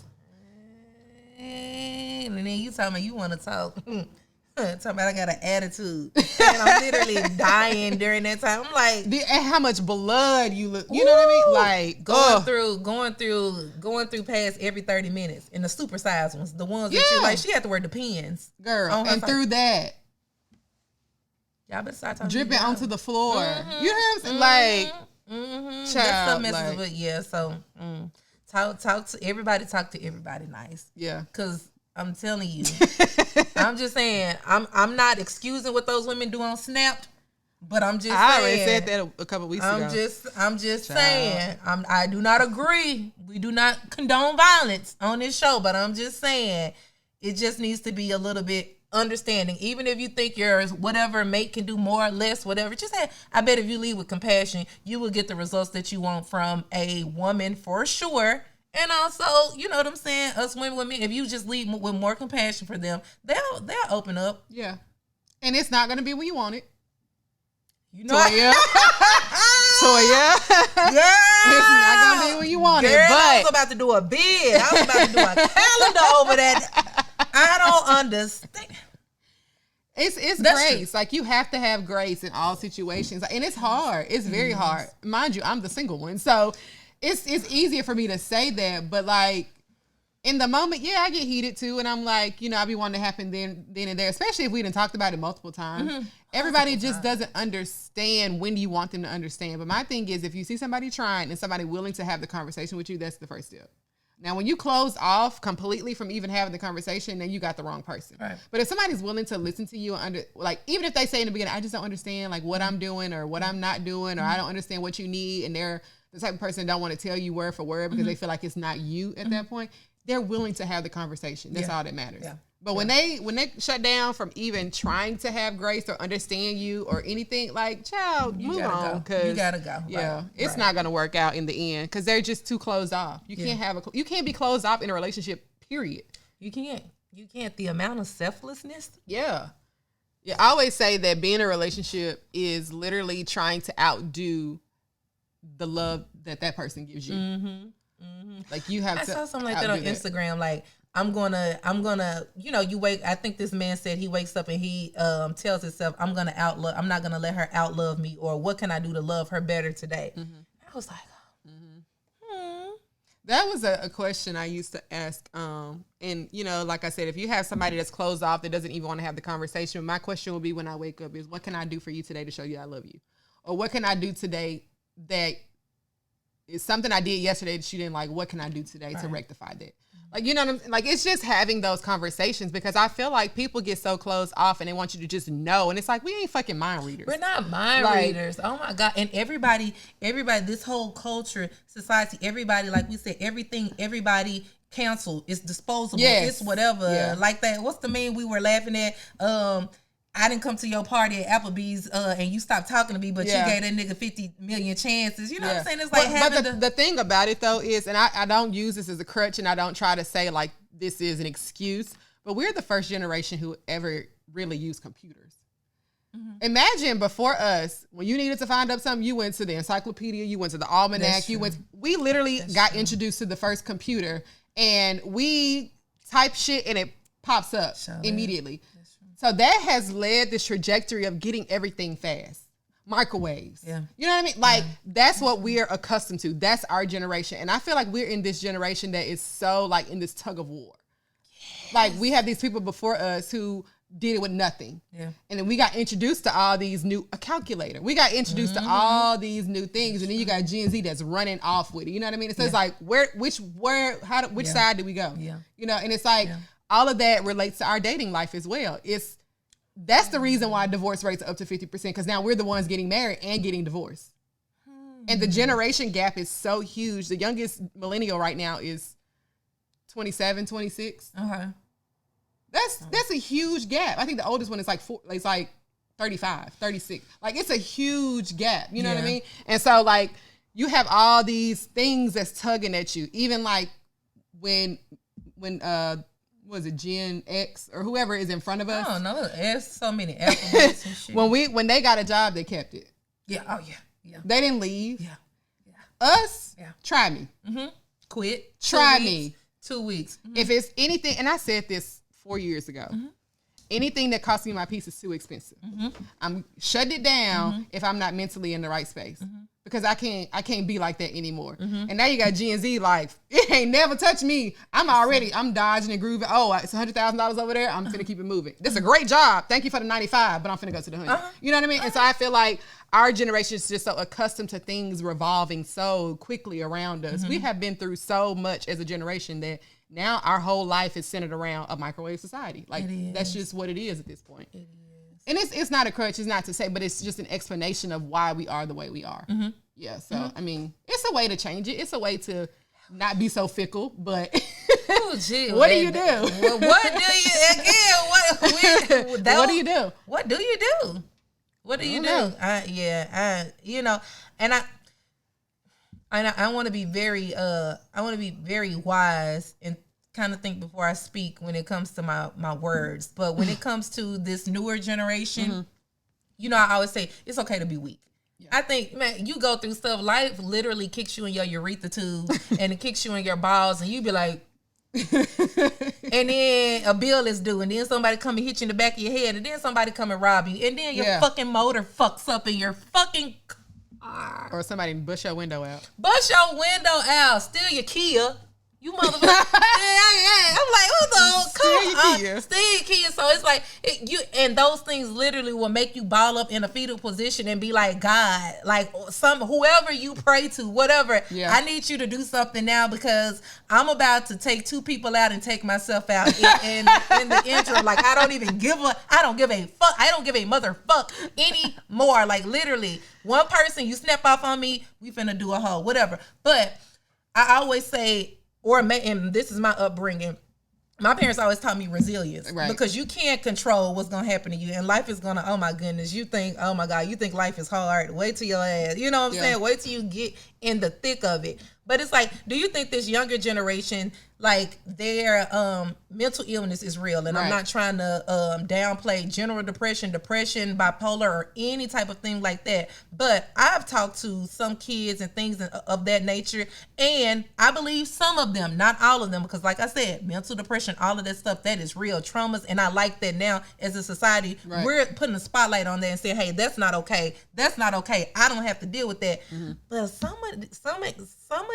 And then you talking about you want to talk. Talking about I got an attitude. And I'm literally dying during that time. I'm like, and how much blood you look. You know what I mean? Going through past every 30 minutes. And the supersized ones. The ones that you she had to wear the pins. Girl. And through that. Y'all better start talking. Dripping onto the floor. Mm-hmm. You know what I'm saying? Child, that's so messy, so talk to everybody nice. Yeah. Cause I'm telling you, I'm just saying, I'm not excusing what those women do on Snap, but I'm just saying. I already said that a couple weeks ago. I'm just saying, I do not agree. We do not condone violence on this show, but I'm just saying, it just needs to be a little bit understanding. Even if you think your whatever mate can do more or less, whatever, just say, I bet if you lead with compassion, you will get the results that you want from a woman for sure. And also, you know what I'm saying, us women, if you just lead with more compassion for them, they'll open up. Yeah. And it's not going to be when you want it. You know, Toya. Girl. It's not going to be when you want it. But I was about to do a bid. I was about to do a calendar over that. I don't understand. It's grace. True. You have to have grace in all situations. And it's hard. It's very hard. Mind you, I'm the single one. So it's easier for me to say that, but in the moment, I get heated too, and I'm like, I be wanting to happen then and there, especially if we done talked about it multiple times. Mm-hmm. Everybody just doesn't understand when do you want them to understand. But my thing is, if you see somebody trying and somebody willing to have the conversation with you, that's the first step. Now, when you close off completely from even having the conversation, then you got the wrong person. Right. But if somebody's willing to listen to you, even if they say in the beginning, I just don't understand what I'm doing or what I'm not doing, or I don't understand what you need, and they're the type of person that don't want to tell you word for word because they feel like it's not you at that point, they're willing to have the conversation. That's all that matters. Yeah. But when they shut down from even trying to have grace or understand you or anything, child, move on. You gotta go. Yeah, it's not gonna work out in the end because they're just too closed off. You can't be closed off in a relationship. Period. You can't. The amount of selflessness. Yeah. I always say that being in a relationship is literally trying to outdo the love that person gives you. Mm-hmm. Mm-hmm. You have to. I saw something like that on Instagram. I'm gonna, you wake. I think this man said he wakes up and he tells himself, I'm not gonna let her outlove me, or what can I do to love her better today? Mm-hmm. I was like, That was a question I used to ask. And like I said, if you have somebody that's closed off that doesn't even want to have the conversation, my question will be when I wake up is, what can I do for you today to show you I love you? Or what can I do today that is something I did yesterday that you didn't like? What can I do today to rectify that? Like, you know what I'm saying? Like, it's just having those conversations, because I feel like people get so closed off and they want you to just know. And it's like, we ain't fucking mind readers. We're not mind readers. Oh my God. And everybody, this whole culture, society, everybody, like we said, everybody cancel. It's disposable. Yes. It's whatever. Yeah. Like that. What's the meme we were laughing at? I didn't come to your party at Applebee's and you stopped talking to me, but you gave that nigga 50 million chances. You know what I'm saying? It's like but the thing about it, though, is, and I don't use this as a crutch, and I don't try to say, like, this is an excuse, but we're the first generation who ever really used computers. Mm-hmm. Imagine before us, when you needed to find up something, you went to the encyclopedia, you went to the almanac, we literally got introduced to the first computer, and we type shit and it pops up immediately. So that has led this trajectory of getting everything fast. Microwaves. Yeah. You know what I mean? Like, that's what we're accustomed to. That's our generation. And I feel like we're in this generation that is so, like, in this tug of war. Yes. Like, we have these people before us who did it with nothing. Yeah. And then we got introduced to all these a calculator. We got introduced to all these new things. And then you got Gen Z that's running off with it. You know what I mean? So it's like, which side do we go? Yeah. You know, and it's like, all of that relates to our dating life as well. That's the reason why divorce rates are up to 50%, because now we're the ones getting married and getting divorced. And the generation gap is so huge. The youngest millennial right now is 27, 26. Okay. That's a huge gap. I think the oldest one is like 35, 36. Like, it's a huge gap. You know what I mean? And so, like, you have all these things that's tugging at you. Even like when was it Gen X or whoever is in front of us? I don't know. There's so many alphabets and shit. When they got a job, they kept it. Yeah. Oh yeah. Yeah. They didn't leave. Yeah. Yeah. Us. Yeah. Try me. Mm-hmm. Quit. Try me. 2 weeks. Mm-hmm. If it's anything, and I said this 4 years ago. Mm-hmm. Anything that costs me my piece is too expensive. Mm-hmm. I'm shutting it down if I'm not mentally in the right space. Mm-hmm. Because I can't be like that anymore. Mm-hmm. And now you got Gen Z, like, it ain't never touched me. I'm dodging and grooving. Oh, it's $100,000 over there. I'm finna keep it moving. This is a great job. Thank you for the 95, but I'm finna go to the 100. You know what I mean? And so I feel like our generation is just so accustomed to things revolving so quickly around us. Mm-hmm. We have been through so much as a generation that now our whole life is centered around a microwave society. Like, that's just what it is at this point. It is. And it's not a crutch, it's not to say, but it's just an explanation of why we are the way we are. Mm-hmm. Yeah, so, I mean, it's a way to change it. It's a way to not be so fickle, but oh, gee, what do you do? What do you, again, what do you do? What do you do? What do you do? You know, and I want to be very, wise and kind of think before I speak when it comes to my words. But when it comes to this newer generation, you know, I always say it's okay to be weak. Yeah. I think, man, you go through stuff. Life literally kicks you in your urethra tube and it kicks you in your balls, and you be like, and then a bill is due, and then somebody come and hit you in the back of your head, and then somebody come and rob you, and then your fucking motor fucks up in your fucking car. Or somebody bust your window out. Bust your window out. Steal your Kia. You motherfucker. I'm like, who the come on? Steal Kia. So it's like and those things literally will make you ball up in a fetal position and be like, God, like whoever you pray to, whatever. Yeah. I need you to do something now, because I'm about to take 2 people out and take myself out in the interim. Like, I don't give a fuck. I don't give a motherfuck anymore. Like, literally, one person, you snap off on me, we finna do a hoe, whatever. But I always say, and this is my upbringing, my parents always taught me resilience, right? Because you can't control what's going to happen to you, and life is going to, oh my goodness, you think, oh my God, you think life is hard, wait till your ass, you know what I'm saying? Wait till you get in the thick of it. But it's like, do you think this younger generation, like, their mental illness is real? And I'm not trying to downplay general depression, bipolar, or any type of thing like that. But I've talked to some kids and things of that nature, and I believe some of them, not all of them, because like I said, mental depression, all of that stuff, that is real traumas. And I like that now as a society, we're putting a spotlight on that and saying, hey, that's not okay. That's not okay. I don't have to deal with that. Mm-hmm. But some of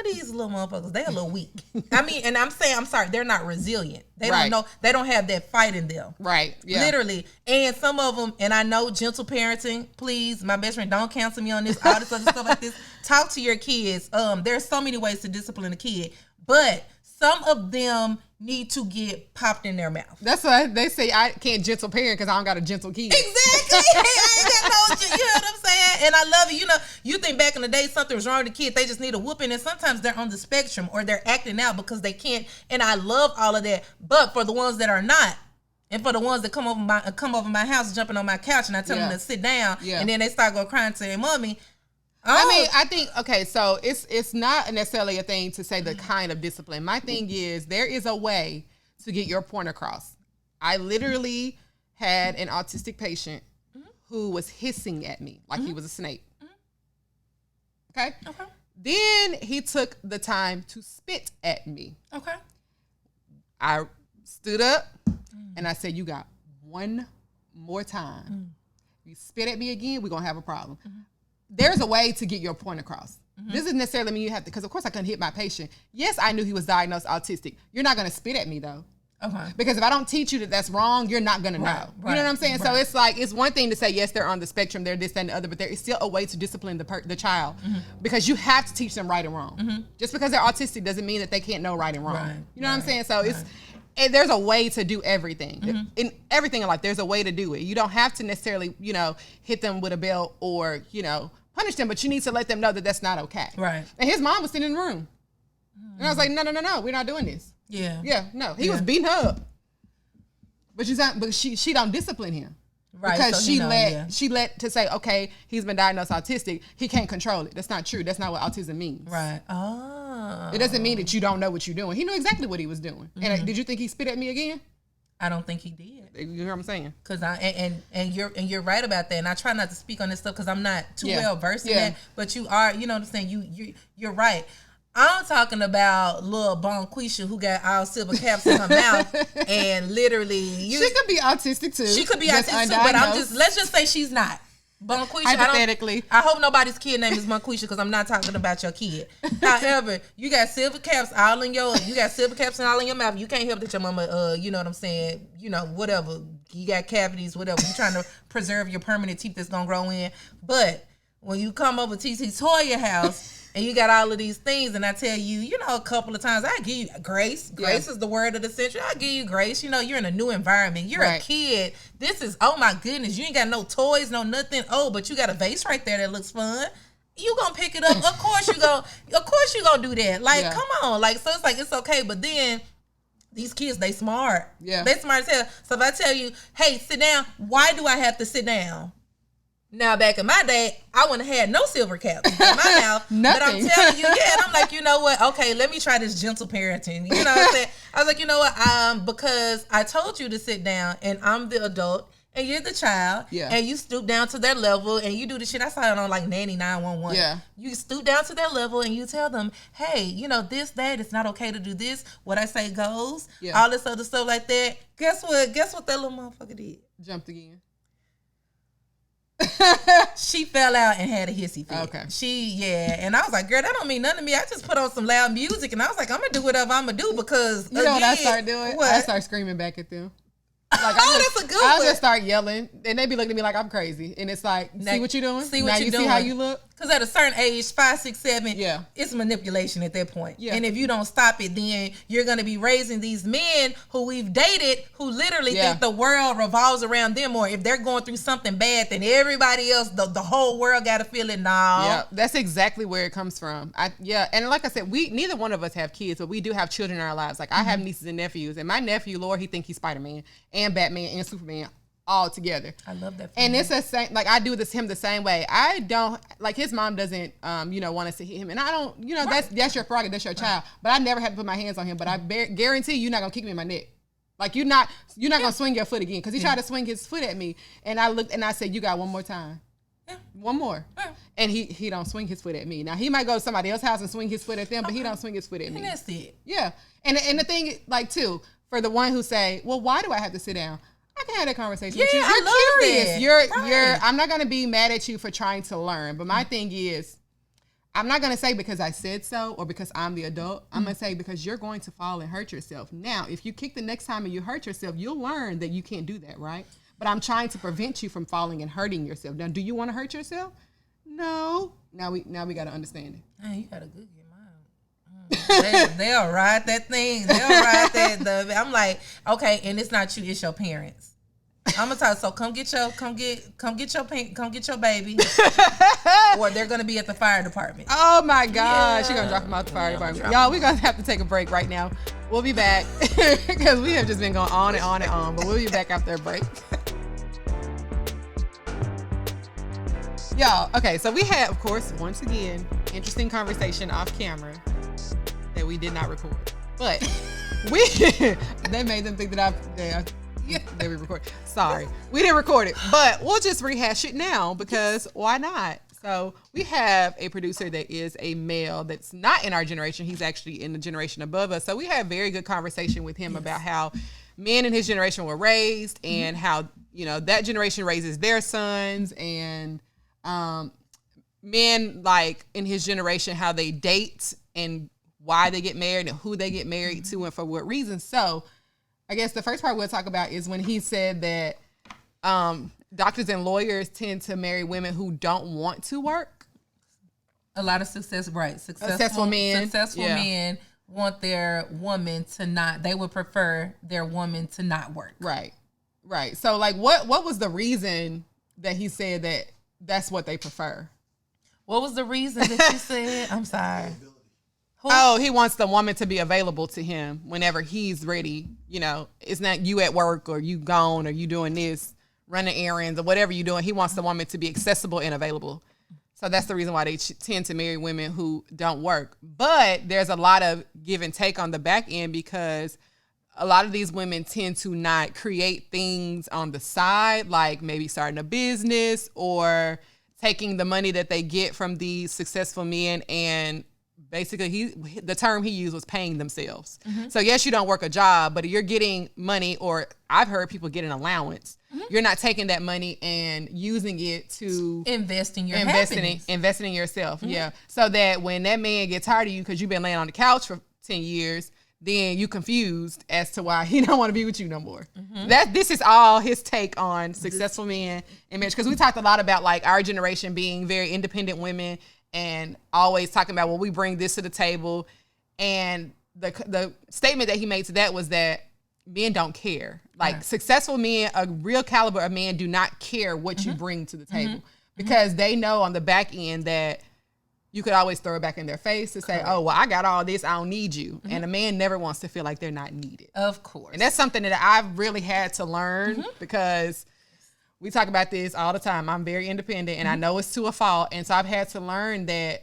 these little motherfuckers, they a little weak. I mean, and I'm sorry, they're not resilient. They don't know, they don't have that fight in them. Right. Yeah. Literally. And some of them, and I know gentle parenting, please, my best friend, don't cancel me on this, all this other stuff like this. Talk to your kids. There's so many ways to discipline a kid, but some of them need to get popped in their mouth. That's why they say I can't gentle parent because I don't got a gentle kid. Exactly. I ain't got no, you know what I'm saying? And I love it. You know, you think back in the day something was wrong with the kid, they just need a whooping, and sometimes they're on the spectrum or they're acting out because they can't. And I love all of that. But for the ones that are not, and for the ones that come over my house, jumping on my couch, and I tell them to sit down, and then they start going crying to their mommy. I mean, I think, okay, so it's not necessarily a thing to say the kind of discipline. My thing is there is a way to get your point across. I literally had an autistic patient who was hissing at me like he was a snake. Okay? Then he took the time to spit at me. Okay. I stood up and I said, you got one more time. You spit at me again, we're going to have a problem. There's a way to get your point across. This doesn't necessarily mean you have to, because of course I couldn't hit my patient. Yes, I knew he was diagnosed autistic. You're not going to spit at me though. Okay. Because if I don't teach you that that's wrong, you're not going to know. You know what I'm saying? So it's like, it's one thing to say, yes, they're on the spectrum, they're this, that, and the other, but there is still a way to discipline the child because you have to teach them right and wrong. Just because they're autistic doesn't mean that they can't know right and wrong. You know what I'm saying? So and there's a way to do everything. In everything in life, there's a way to do it. You don't have to necessarily, hit them with a belt or, punish them, but you need to let them know that that's not okay. Right. And his mom was sitting in the room. And I was like, no, we're not doing this. Yeah. Yeah, no. He was beating her up. But she don't discipline him. Right. Because so she let to say, okay, he's been diagnosed autistic, he can't control it. That's not true. That's not what autism means. Right. Oh. It doesn't mean that you don't know what you're doing. He knew exactly what he was doing. And did you think he spit at me again? I don't think he did. You hear what I'm saying? Cause you're right about that. And I try not to speak on this stuff because I'm not too well versed in that. But you are, you know what I'm saying? You're right. I'm talking about little Bonquisha who got all silver caps in her mouth and literally she could be autistic too. She could be autistic too, but let's just say she's not. Bonquisha, hypothetically. I hope nobody's kid name is Bonquisha because I'm not talking about your kid. However, you got silver caps all in your mouth. You can't help that your mama, you know what I'm saying, whatever. You got cavities, whatever. You're trying to preserve your permanent teeth that's gonna grow in. But when you come over to TT Toya house and you got all of these things, and I tell you, a couple of times, I give you grace. Grace is the word of the century. I give you grace. You're in a new environment. You're a kid. This is, oh my goodness, you ain't got no toys, no nothing. Oh, but you got a vase right there that looks fun. You gonna pick it up. Of course you gonna do that. Like, come on. Like, so it's like, it's okay. But then these kids, they smart. Yeah. They smart as hell. So if I tell you, hey, sit down, why do I have to sit down? Now, back in my day, I wouldn't have had no silver caps in my mouth. But I'm telling you, and I'm like, you know what? Okay, let me try this gentle parenting. You know what I'm saying? I was like, you know what? Because I told you to sit down, and I'm the adult, and you're the child, and you stoop down to their level, and you do the shit. I saw it on like Nanny 911. Yeah. You stoop down to their level, and you tell them, hey, this, that, it's not okay to do this. What I say goes. Yeah. All this other stuff like that. Guess what? Guess what that little motherfucker did? Jumped again. She fell out and had a hissy fit. Okay. And I was like, girl, that don't mean nothing to me. I just put on some loud music and I was like, I'm gonna do whatever I'm gonna do because know what I start doing? What? I start screaming back at them. Like, that's a good one. I'll just start yelling, and they be looking at me like I'm crazy. And it's like, see what you're doing? See what you're doing. See how you look? Because at a certain age, 5, 6, 7, it's manipulation at that point. Yeah. And if you don't stop it, then you're going to be raising these men who we've dated who literally think the world revolves around them. Or if they're going through something bad, then everybody else, the whole world got to feel it now. Yeah, that's exactly where it comes from. And like I said, neither one of us have kids, but we do have children in our lives. Like I have nieces and nephews. And my nephew, Lord, he think he's Spider-Man and Batman and Superman all together. I love that. And it's the same, like I do him the same way. I don't, like his mom doesn't, want us to hit him. And I don't, that's your prerogative, that's your child. But I never had to put my hands on him. But I guarantee you're not going to kick me in my neck. Like you're not going to swing your foot again. Because he tried to swing his foot at me. And I looked and I said, you got one more time. Yeah. One more. Yeah. And he don't swing his foot at me. Now he might go to somebody else's house and swing his foot at them, but he don't swing his foot at me. And that's it. Yeah. And the thing, like too, for the one who say, well, why do I have to sit down? I can have that conversation with you. You're curious. I'm not going to be mad at you for trying to learn. But my thing is, I'm not going to say because I said so or because I'm the adult. I'm going to say because you're going to fall and hurt yourself. Now, if you kick the next time and you hurt yourself, you'll learn that you can't do that, right? But I'm trying to prevent you from falling and hurting yourself. Now, do you want to hurt yourself? No. Now we got to understand it. Man, you got a good mind. They'll ride that thing. They'll ride that. I'm like, okay, and it's not you, it's your parents. I'm gonna tell you, so come get your baby, or they're gonna be at the fire department. Oh my gosh, you're gonna drop them out the fire department. Y'all, we're gonna have to take a break right now. We'll be back because we have just been going on and on and on, but we'll be back after a break. Y'all, okay, so we had, of course, once again, interesting conversation off camera that we did not record, but they made them think that they were recording. Sorry, we didn't record it, but we'll just rehash it now because why not? So we have a producer that is a male that's not in our generation. He's actually in the generation above us. So we had a very good conversation with him about how men in his generation were raised and how, that generation raises their sons, and men like in his generation, how they date and why they get married and who they get married to and for what reasons. So I guess the first part we'll talk about is when he said that doctors and lawyers tend to marry women who don't want to work. A lot of successful men want their woman to not. They would prefer their woman to not work. Right. So like, what was the reason that he said that that's what they prefer? What was the reason that you said? I'm sorry. Oh, he wants the woman to be available to him whenever he's ready. It's not you at work or you gone or you doing this, running errands or whatever you're doing. He wants the woman to be accessible and available. So that's the reason why they tend to marry women who don't work. But there's a lot of give and take on the back end because a lot of these women tend to not create things on the side, like maybe starting a business or taking the money that they get from these successful men and basically, the term he used was paying themselves. Mm-hmm. So yes, you don't work a job, but you're getting money, or I've heard people get an allowance. Mm-hmm. You're not taking that money and using it to invest in investing in yourself. Mm-hmm. Yeah, so that when that man gets tired of you because you've been laying on the couch for 10 years, then you confused as to why he don't want to be with you no more. Mm-hmm. This is all his take on successful men and marriage, because we talked a lot about like our generation being very independent women. And always talking about, well, we bring this to the table. And the statement that he made to that was that men don't care. Like successful men, a real caliber of men do not care what you bring to the table because they know on the back end that you could always throw it back in their face to say, oh, well, I got all this, I don't need you. And a man never wants to feel like they're not needed. Of course. And that's something that I've really had to learn because we talk about this all the time. I'm very independent and I know it's to a fault. And so I've had to learn that,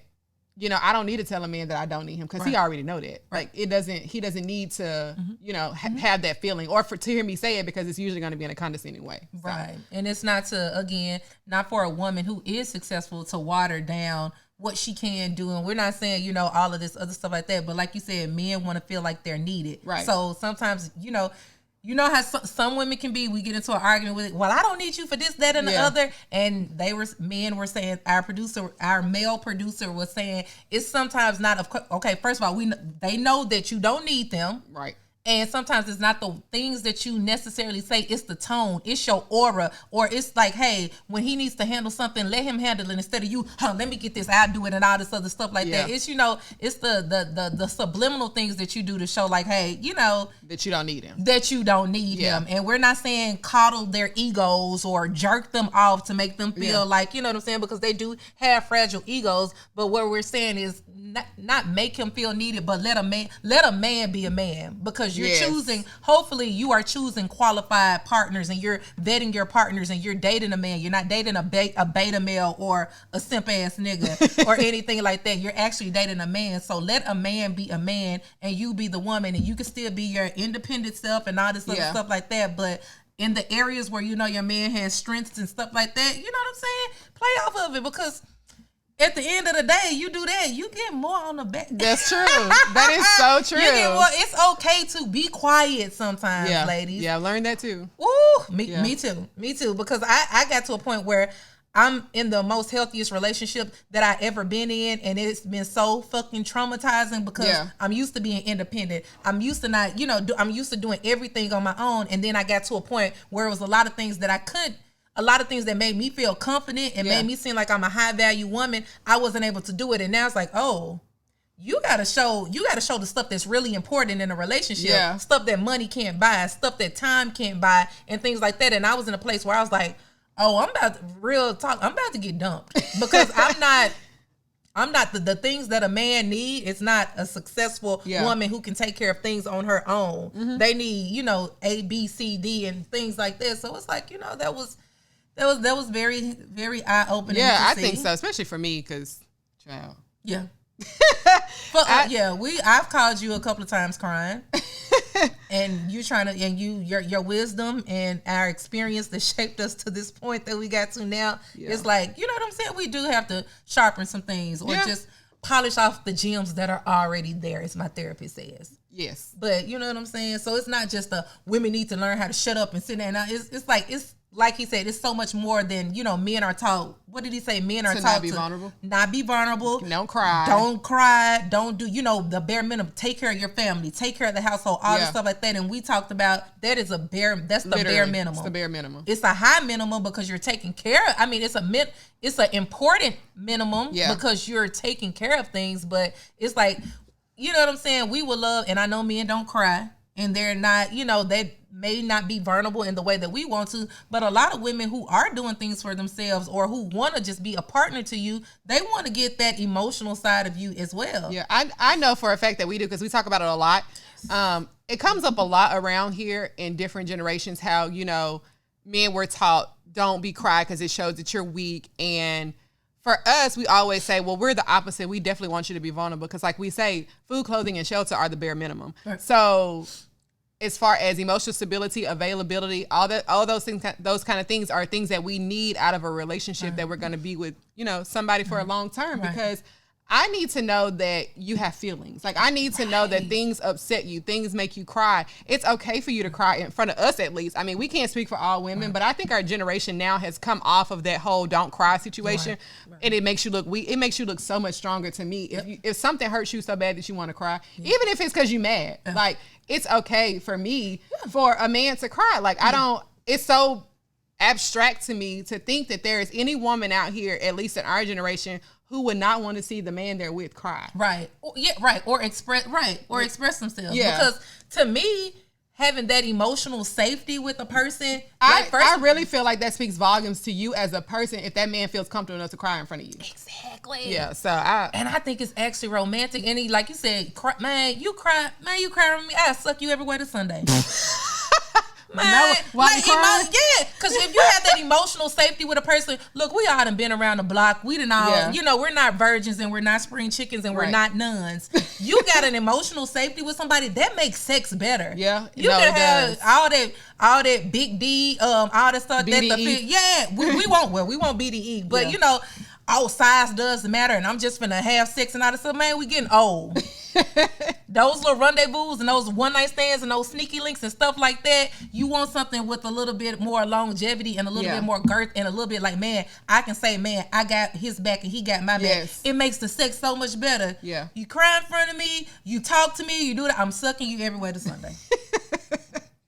I don't need to tell a man that I don't need him because he already know that. Like he doesn't need to, have that feeling or to hear me say it because it's usually going to be in a condescending way. So. Right. And it's not for a woman who is successful to water down what she can do. And we're not saying, all of this other stuff like that. But like you said, men want to feel like they're needed. Right. So sometimes, how some women can be. We get into an argument with it. Well, I don't need you for this, that, and the other. And men were saying, our male producer was saying, it's sometimes not. Okay, first of all, they know that you don't need them, right? And sometimes it's not the things that you necessarily say. It's the tone. It's your aura. Or it's like, hey, when he needs to handle something, let him handle it instead of you, let me get this, I'll do it, and all this other stuff like that. It's, it's the subliminal things that you do to show like, hey, that you don't need him. That you don't need him. And we're not saying coddle their egos or jerk them off to make them feel like, you know what I'm saying? Because they do have fragile egos. But what we're saying is not make him feel needed, but let a man be a man. Because you're choosing, hopefully you are choosing qualified partners and you're vetting your partners and you're dating a man. You're not dating a beta male or a simp ass nigga or anything like that. You're actually dating a man. So let a man be a man and you be the woman, and you can still be your independent self and all this other stuff like that. But in the areas where your man has strengths and stuff like that, you know what I'm saying? Play off of it, because at the end of the day, you do that, you get more on the back. That's true. That is so true. You get more. It's okay to be quiet sometimes, ladies. Yeah, I learned that too. Ooh, me too. Because I got to a point where I'm in the most healthiest relationship that I ever been in, and it's been so fucking traumatizing because I'm used to being independent. I'm used to not, I'm used to doing everything on my own, and then I got to a point where it was a lot of things that I couldn't. A lot of things that made me feel confident and made me seem like I'm a high value woman, I wasn't able to do it. And now it's like, oh, you gotta show the stuff that's really important in a relationship. Yeah. Stuff that money can't buy, stuff that time can't buy, and things like that. And I was in a place where I was like, oh, I'm about to get dumped because I'm not the things that a man need. It's not a successful woman who can take care of things on her own. Mm-hmm. They need, A, B, C, D, and things like that. So it's like, that was very, very eye opening. Yeah, I think so, especially for me, because child. Yeah. But I've called you a couple of times crying, and your wisdom and our experience that shaped us to this point that we got to now. Yeah. It's like, you know what I'm saying? We do have to sharpen some things or just polish off the gems that are already there, as my therapist says. Yes. But you know what I'm saying? So it's not just women need to learn how to shut up and sit there. Now it's like he said, it's so much more than, men are taught. What did he say? Men are taught to not be vulnerable. Don't cry. Don't do, the bare minimum. Take care of your family. Take care of the household. All this stuff like that. And we talked about that's the bare minimum. It's the bare minimum. It's a high minimum because you're taking care of. I mean, it's an important minimum because you're taking care of things. But it's like, you know what I'm saying? We would love, and I know men don't cry. And they're not, they may not be vulnerable in the way that we want to, but a lot of women who are doing things for themselves or who want to just be a partner to you, they want to get that emotional side of you as well. Yeah, I know for a fact that we do because we talk about it a lot. It comes up a lot around here in different generations how, men were taught don't be cry because it shows that you're weak. And for us, we always say, well, we're the opposite. We definitely want you to be vulnerable because like we say, food, clothing, and shelter are the bare minimum. Right. So as far as emotional stability, availability, all those things, those kind of things are things that we need out of a relationship that we're going to be with, somebody for a long term because I need to know that you have feelings. Like I need to know that things upset you, things make you cry. It's okay for you to cry in front of us at least. I mean, we can't speak for all women, but I think our generation now has come off of that whole don't cry situation and it makes you look weak. It makes you look so much stronger to me. If something hurts you so bad that you want to cry, even if it's because you're mad, like it's okay for me for a man to cry. Like it's so abstract to me to think that there is any woman out here, at least in our generation, who would not want to see the man they're with cry. Right. Yeah, right. Or express themselves. Yeah. Because to me, having that emotional safety with a person, I really feel like that speaks volumes to you as a person if that man feels comfortable enough to cry in front of you. Exactly. Yeah. So I think it's actually romantic. And he, like you said, you cry on me. I suck you every way to Sunday. Man, because if you have that emotional safety with a person, look, we all done been around the block. We done all, we're not virgins and we're not spring chickens and we're not nuns. You got an emotional safety with somebody that makes sex better. Yeah, you can have all that big D, all that stuff. BDE. We won't BDE, but size does matter, and I'm just finna have sex and all that stuff. Man, we getting old. Those little rendezvous and those one night stands and those sneaky links and stuff like that, you want something with a little bit more longevity and a little bit more girth and a little bit like, man, I can say, man, I got his back and he got my back. It makes the sex so much better. Yeah. You cry in front of me, you talk to me, you do that, I'm sucking you everywhere to Sunday.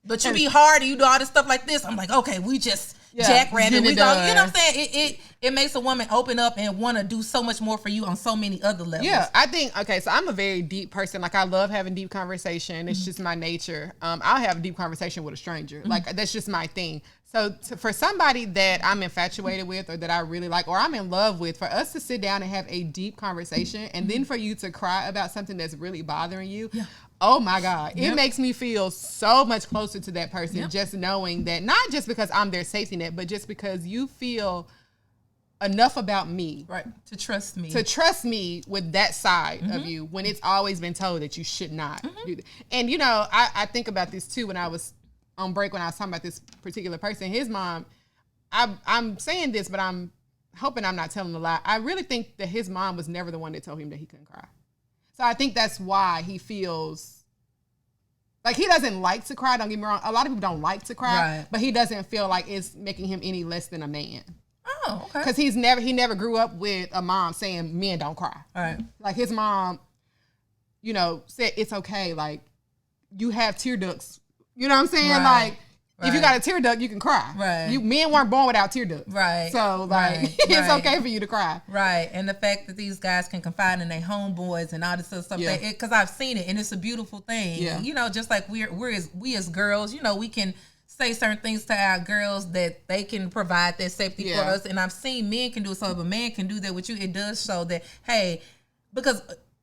But you be hard and you do all this stuff like this, I'm like, okay, we just jackrabbit. We go, you know what I'm saying? It makes a woman open up and want to do so much more for you on so many other levels. Yeah, I think, so I'm a very deep person. Like, I love having deep conversation. It's just my nature. I'll have a deep conversation with a stranger. Like, that's just my thing. So for somebody that I'm infatuated with or that I really like or I'm in love with, for us to sit down and have a deep conversation and then for you to cry about something that's really bothering you, oh my God, it makes me feel so much closer to that person just knowing that, not just because I'm their safety net, but just because you feel enough about me. Right. To trust me with that side of you when it's always been told that you should not do that. And, I think about this too when I was on break when I was talking about this particular person. His mom, I'm saying this, but I'm hoping I'm not telling a lie. I really think that his mom was never the one that told him that he couldn't cry. So I think that's why he feels like he doesn't like to cry. Don't get me wrong. A lot of people don't like to cry, but he doesn't feel like it's making him any less than a man. Oh, okay. Because he never grew up with a mom saying men don't cry. All right. Like his mom, said it's okay. Like you have tear ducts. You know what I'm saying? Like If you got a tear duct, you can cry. Right. Men weren't born without tear ducts. Right. So it's okay for you to cry. Right. And the fact that these guys can confide in their homeboys and all this other stuff, because I've seen it and it's a beautiful thing. Yeah. You know, just like we as girls, you know, we can say certain things to our girls that they can provide that safety for us. And I've seen men can do it. So if a man can do that with you, it does show that, hey, because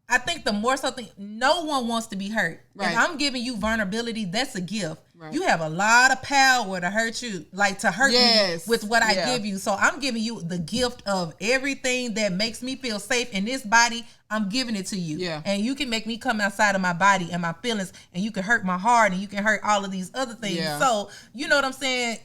I think the more something, no one wants to be hurt. Right. If I'm giving you vulnerability, that's a gift. Right. You have a lot of power to hurt you, like to hurt me with what I give you. So I'm giving you the gift of everything that makes me feel safe in this body. I'm giving it to you. Yeah. And you can make me come outside of my body and my feelings, and you can hurt my heart, and you can hurt all of these other things. Yeah. So, you know what I'm saying?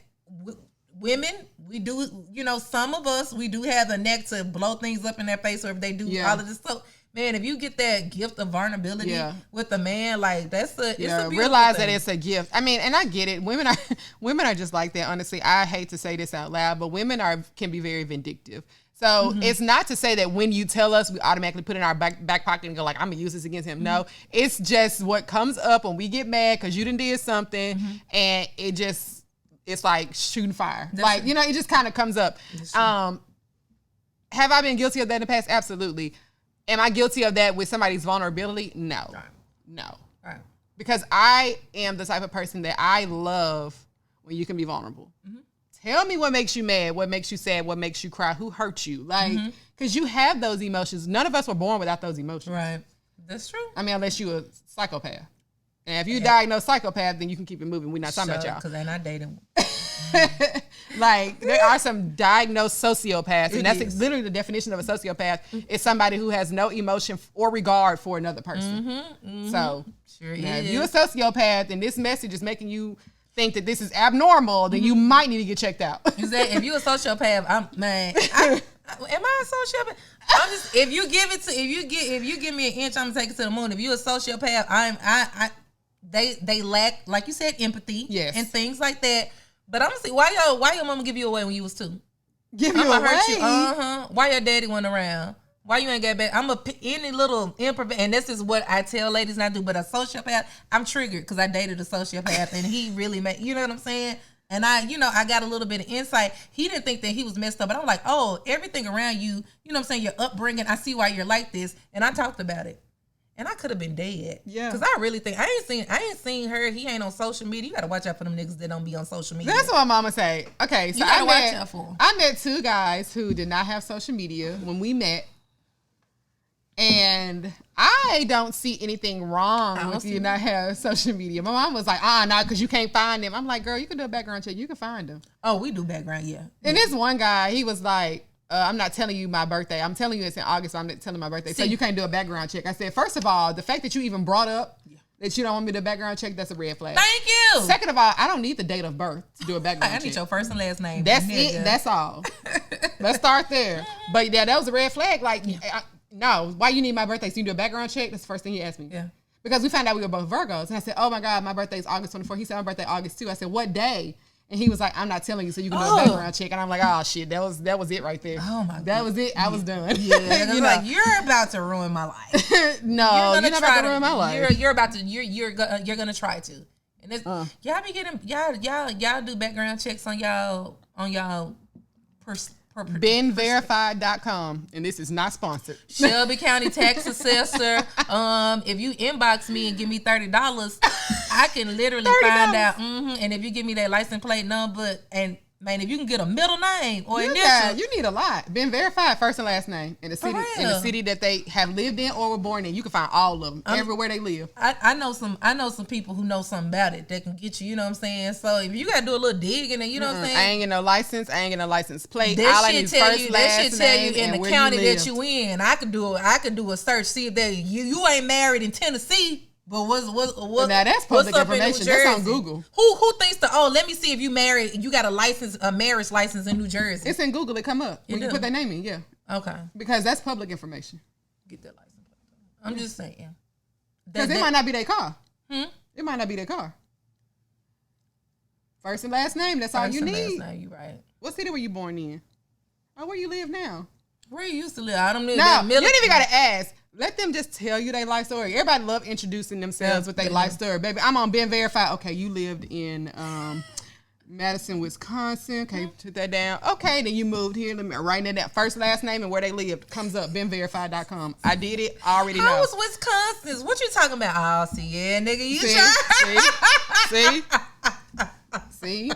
Women, we do, you know, some of us, we do have the neck to blow things up in their face, or if they do all of this stuff. Man, if you get that gift of vulnerability with a man, like it's a beautiful realize thing. That it's a gift. I mean, and I get it. Women are just like that. Honestly, I hate to say this out loud, but women can be very vindictive. So it's not to say that when you tell us, we automatically put it in our back pocket and go like, I'm gonna use this against him. No, it's just what comes up when we get mad because you done did something, and it's like shooting fire. That's like true. You know, it just kind of comes up. Have I been guilty of that in the past? Absolutely. Am I guilty of that with somebody's vulnerability? No. Right. No. Right. Because I am the type of person that I love when you can be vulnerable. Tell me what makes you mad, what makes you sad, what makes you cry, who hurt you. Like, because you have those emotions. None of us were born without those emotions. Right. That's true. I mean, unless you're a psychopath. And if you diagnose psychopath, then you can keep it moving. We're not talking about y'all. Because they're not dating. Like, there are some diagnosed sociopaths, and that's literally the definition of a sociopath. It's somebody who has no emotion or regard for another person. So, if you're a sociopath and this message is making you think that this is abnormal, then you might need to get checked out. Exactly. If you're a sociopath, am I a sociopath? I'm just, if you give me an inch, I'm gonna take it to the moon. If you're a sociopath, they lack, like you said, empathy and things like that. But I'm gonna see why your mama give you away when you was 2? Give you away? Hurt you. Why your daddy went around? Why you ain't got back? I'm any little improv, and this is what I tell ladies not to do. But a sociopath, I'm triggered because I dated a sociopath, and he really made, you know what I'm saying? And I got a little bit of insight. He didn't think that he was messed up, but I'm like, oh, everything around you, you know what I'm saying? Your upbringing, I see why you're like this, and I talked about it. And I could have been dead. Yeah. Because I really think, I ain't seen her. He ain't on social media. You got to watch out for them niggas that don't be on social media. That's what mama say. Okay, so I met 2 guys who did not have social media when we met. And I don't see anything wrong with you not have social media. My mom was like, no, because you can't find them. I'm like, girl, you can do a background check. You can find them. Oh, we do background, yeah. And this one guy, he was like, I'm not telling you my birthday. I'm telling you it's in August, so I'm not telling my birthday. So you can't do a background check. I said, first of all, the fact that you even brought up that you don't want me to do a background check, that's a red flag. Thank you. Second of all, I don't need the date of birth to do a background check. I need your first and last name. That's it. That's all. Let's start there. But yeah, that was a red flag. Like, no, why you need my birthday? So you do a background check? That's the first thing he asked me. Yeah. Because we found out we were both Virgos. And I said, oh my God, my birthday is August 24th. He said, my birthday August 2. I said, what day? And he was like, I'm not telling you, so you can do a background check. And I'm like, oh shit, that was it right there. Oh my God. That was it. I was done. Yeah, like, you're about to ruin my life. No, you're not about to ruin my life. You're gonna try to. And it's, y'all be getting y'all do background checks on y'all BenVerified.com, and this is not sponsored. Shelby County Tax Assessor. If you inbox me and give me $30, I can literally find out. And if you give me that license plate number, and man, if you can get a middle name or initial, you need a lot. Been verified, first and last name in the city that they have lived in or were born in. You can find all of them everywhere they live. I know some people who know something about it that can get you. You know what I'm saying? So if you gotta do a little digging, and you know what I'm saying, I ain't get no license. I ain't get no license plate. That shit tell you in the county that you in. I could do a search, see if that you ain't married in Tennessee. But what? Now that's public information. That's on Google. Who thinks let me see if you married. You got a marriage license in New Jersey. It's in Google. It come up when you put their name in. Yeah. Okay. Because that's public information. Get that license. I'm just saying. Because it might not be their car. It might not be their car. First and last name. That's all you need. Last name, you right. What city were you born in? Oh, where you live now? Where you used to live? I don't know. No, you ain't even gotta ask. Let them just tell you their life story. Everybody love introducing themselves with their life story. Baby, I'm on Ben Verified. Okay, you lived in Madison, Wisconsin. Okay, put that down. Okay, then you moved here. Let me write in that first last name and where they lived. Comes up, BeenVerified.com. I did it. I already know. How was Wisconsin? What you talking about? Oh, see, yeah, nigga, you See?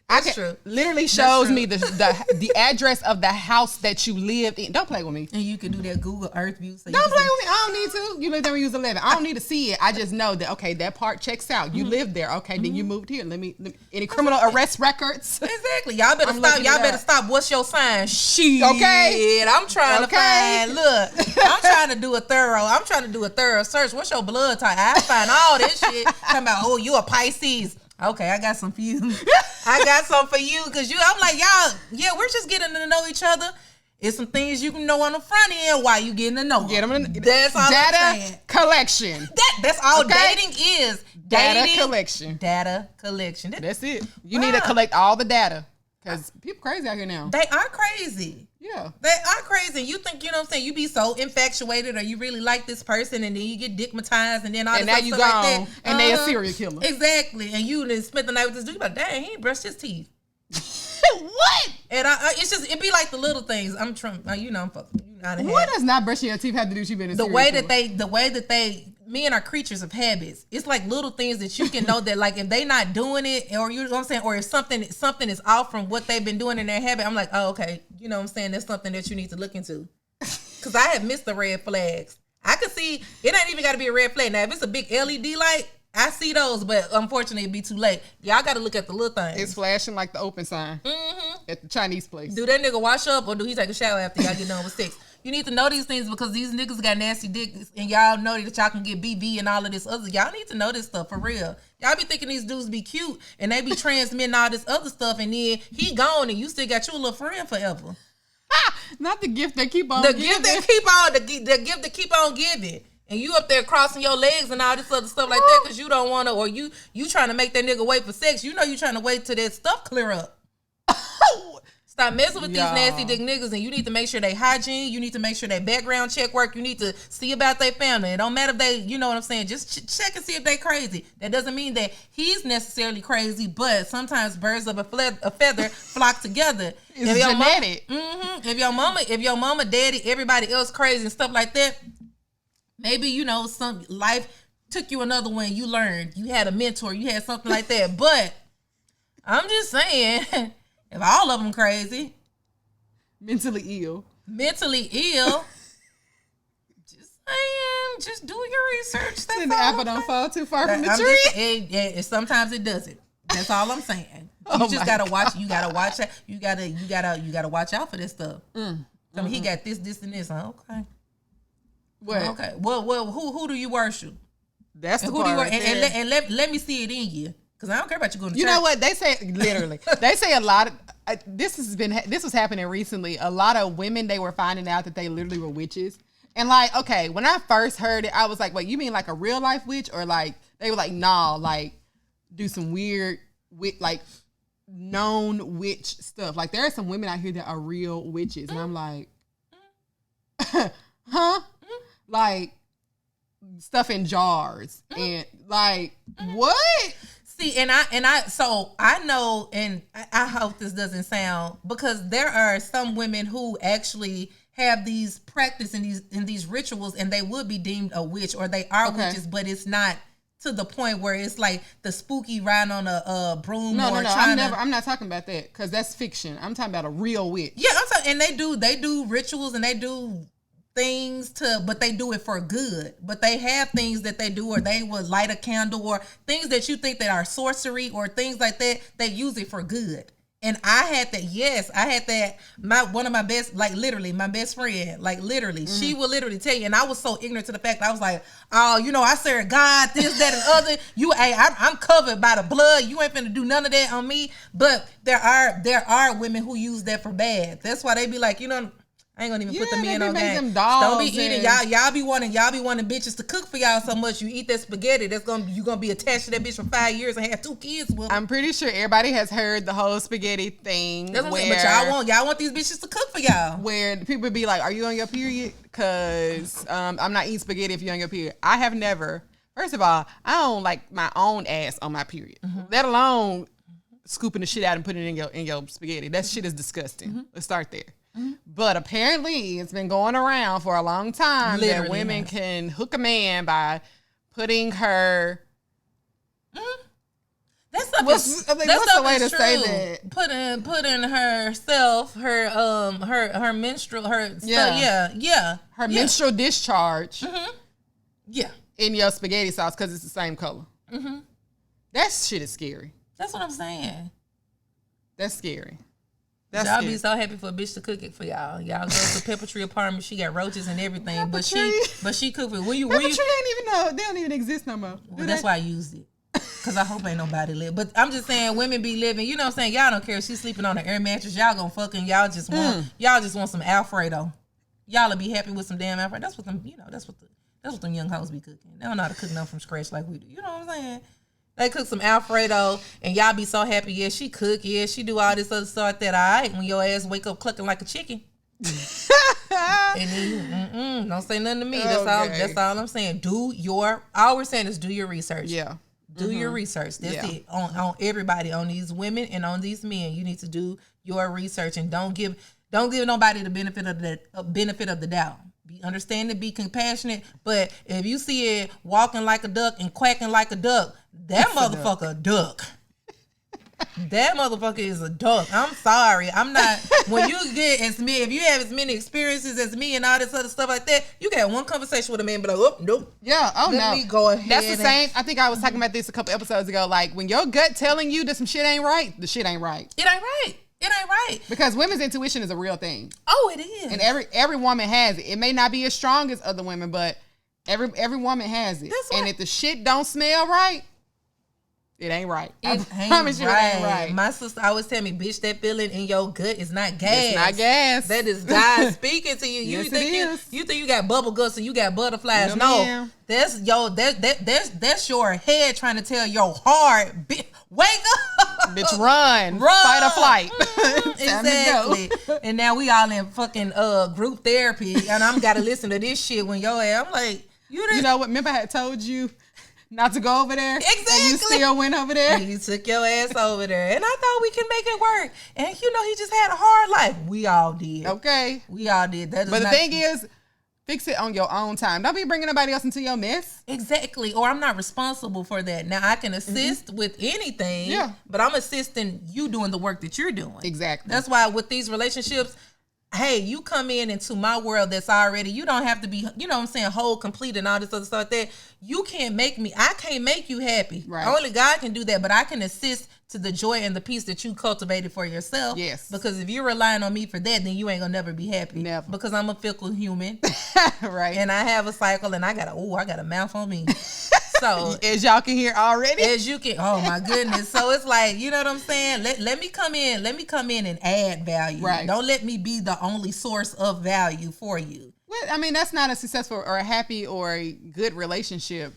That's true. Literally shows me the address of the house that you lived in. Don't play with me. And you can do that Google Earth view. So don't play with me. I don't need to. You lived there when you was 11. I don't need to see it. I just know that, okay, that part checks out. You lived there. Okay, then you moved here. Let me any criminal arrest records? Exactly. Y'all better stop. Y'all better stop. What's your sign? Shit. Okay. I'm trying to find. Look, I'm trying to do a thorough search. What's your blood type? I find all this shit. Talking about, oh, you a Pisces. Okay, I got some for you. Because I'm like, y'all, yeah, we're just getting to know each other. It's some things you can know on the front end while you getting to know them. That's all data I'm saying. Collection. That's all dating is. Data collection. Data collection. That's it. You need to collect all the data. Because people crazy out here now. They are crazy. Yeah. They are crazy. You think, you know what I'm saying, you be so infatuated or you really like this person and then you get dickmatized and then all this now you stuff gone like that. And they a serial killer. Exactly. And you done spent the night with this dude, but dang, he ain't brushed his teeth. What? And it's just, it be like the little things. I'm trying, I'm fucking, you know. What does not brushing your teeth have to do with you being a serial killer? The way that they, men are creatures of habits. It's like little things that you can know that, like, if they not doing it, or you know what I'm saying, or if something is off from what they've been doing in their habit, I'm like, oh, okay, you know what I'm saying, that's something that you need to look into. Because I have missed the red flags. I can see, it ain't even got to be a red flag. Now, if it's a big LED light, I see those, but unfortunately, it'd be too late. Y'all got to look at the little things. It's flashing like the open sign at the Chinese place. Do that nigga wash up, or do he take a shower after y'all get done with sex? You need to know these things because these niggas got nasty dicks, and y'all know that y'all can get BV and all of this other. Y'all need to know this stuff for real. Y'all be thinking these dudes be cute, and they be transmitting all this other stuff, and then he gone, and you still got your little friend forever. Not the gift that keep on the giving. gift that keep on giving. And you up there crossing your legs and all this other stuff like that because you don't want to, or you trying to make that nigga wait for sex. You know you trying to wait till that stuff clear up. Stop messing with these nasty dick niggas, and you need to make sure they hygiene. You need to make sure they background check work. You need to see about their family. It don't matter if they, you know what I'm saying, just check and see if they crazy. That doesn't mean that he's necessarily crazy, but sometimes birds of a feather flock together. It's genetic. If your mama, daddy, everybody else crazy and stuff like that, maybe, you know, some life took you another way and you learned. You had a mentor. You had something like that. But I'm just saying, if all of them crazy. Mentally ill. Just saying, just do your research. That's the apple don't fall too far from the tree. Sometimes it doesn't. That's all I'm saying. You just gotta watch. You gotta watch it. You gotta watch out for this stuff. I mean, he got this, and this. Okay. What? Okay. Well, who do you worship? That's the who part. Do you and let me see it in you, because I don't care about you going to church. You know what they say? Literally, they say a lot of this was happening recently. A lot of women, they were finding out that they literally were witches. And like, okay, when I first heard it, I was like, wait, you mean like a real life witch, or like they were like, nah, like do some weird like known witch stuff. Like there are some women out here that are real witches, and I'm like, huh? Like stuff in jars and like what? See, and I know, and I hope this doesn't sound, because there are some women who actually have these practice in these rituals, and they would be deemed a witch, or they are witches, but it's not to the point where it's like the spooky riding on a broom. No. I'm not talking about that, because that's fiction. I'm talking about a real witch. Yeah, I'm talking, and they do rituals and they do things but they do it for good. But they have things that they do, or they would light a candle, or things that you think that are sorcery or things like that. They use it for good. And I had that. One of my best, like literally my best friend, like literally, she will literally tell you. And I was so ignorant to the fact that I was like, oh, you know, I serve God, this, that, and other. I'm covered by the blood. You ain't finna do none of that on me. But there are women who use that for bad. That's why they be like, you know, I ain't gonna even put the men on game. Don't be eating y'all be wanting bitches to cook for y'all so much. You eat that spaghetti, you gonna be attached to that bitch for 5 years and have 2 kids with her. I'm pretty sure everybody has heard the whole spaghetti thing. That's what I'm saying, but y'all want these bitches to cook for y'all. Where people be like, "Are you on your period?" Because I'm not eating spaghetti if you're on your period. I have never. First of all, I don't like my own ass on my period. Let alone scooping the shit out and putting it in your spaghetti. That shit is disgusting. Let's start there. But apparently, it's been going around for a long time that women can hook a man by putting her. That's the way to say that? Putting herself, her menstrual, her menstrual discharge. Yeah, in your spaghetti sauce because it's the same color. That shit is scary. That's what I'm saying. That's scary. Y'all be so happy for a bitch to cook it for y'all. Y'all go to Pepper Tree apartment. She got roaches and everything, but she cook it. Pepper Tree ain't even know they don't even exist no more. Well, that's why I used it. Cause I hope ain't nobody live. But I'm just saying, women be living. You know what I'm saying? Y'all don't care if she's sleeping on an air mattress. Y'all gonna fucking y'all just want some Alfredo. Y'all'll be happy with some damn Alfredo. That's what them young hoes be cooking. They don't know how to cook nothing from scratch like we do. You know what I'm saying? They cook some Alfredo and y'all be so happy. Yeah, she cook. Yeah, she do all this other stuff that all right. When your ass wake up clucking like a chicken. And then don't say nothing to me. That's all I'm saying. All we're saying is do your research. Yeah. Do your research. That's it. On everybody, on these women and on these men. You need to do your research and don't give nobody the benefit of the doubt. Be understanding, be compassionate. But if you see it walking like a duck and quacking like a duck, that motherfucker a duck. That motherfucker is a duck. I'm sorry. I'm not. When you get if you have as many experiences as me and all this other stuff like that, you got one conversation with a man, but like, oh nope. Yeah. Oh no. Let me go ahead. That's the same. I think I was talking about this a couple episodes ago. Like when your gut telling you that some shit ain't right, the shit ain't right. It ain't right. It ain't right. Because women's intuition is a real thing. Oh, it is. And every woman has it. It may not be as strong as other women, but every woman has it. And if the shit don't smell right, it ain't right. I promise you it ain't right. My sister always tell me, bitch, that feeling in your gut is not gas. It's not gas. That is God speaking to you. Yes, You think you got bubble guts and you got butterflies. No. That's your head trying to tell your heart, wake up. Bitch, run. Fight or flight. Exactly. And now we all in fucking group therapy and I'm gotta listen to this shit when your ass, I'm like, you know what? Remember I had told you not to go over there? Exactly. And you still went over there? And you took your ass over there. And I thought we can make it work. And he just had a hard life. We all did. Okay. We all did. But the thing is, fix it on your own time. Don't be bringing nobody else into your mess. Exactly. Or I'm not responsible for that. Now, I can assist with anything, but I'm assisting you doing the work that you're doing. Exactly. That's why with these relationships, hey, you come into my world that's already, you don't have to be, you know what I'm saying, whole, complete, and all this other stuff that you can't make me, I can't make you happy. Right. Only God can do that, but I can assist to the joy and the peace that you cultivated for yourself. Yes. Because if you're relying on me for that, then you ain't gonna never be happy. Never. Because I'm a fickle human. Right. And I have a cycle and I got a mouth on me. So as y'all can hear already. As you can, oh my goodness. So it's like, you know what I'm saying? Let me come in and add value. Right. Don't let me be the only source of value for you. Well, I mean, that's not a successful or a happy or a good relationship.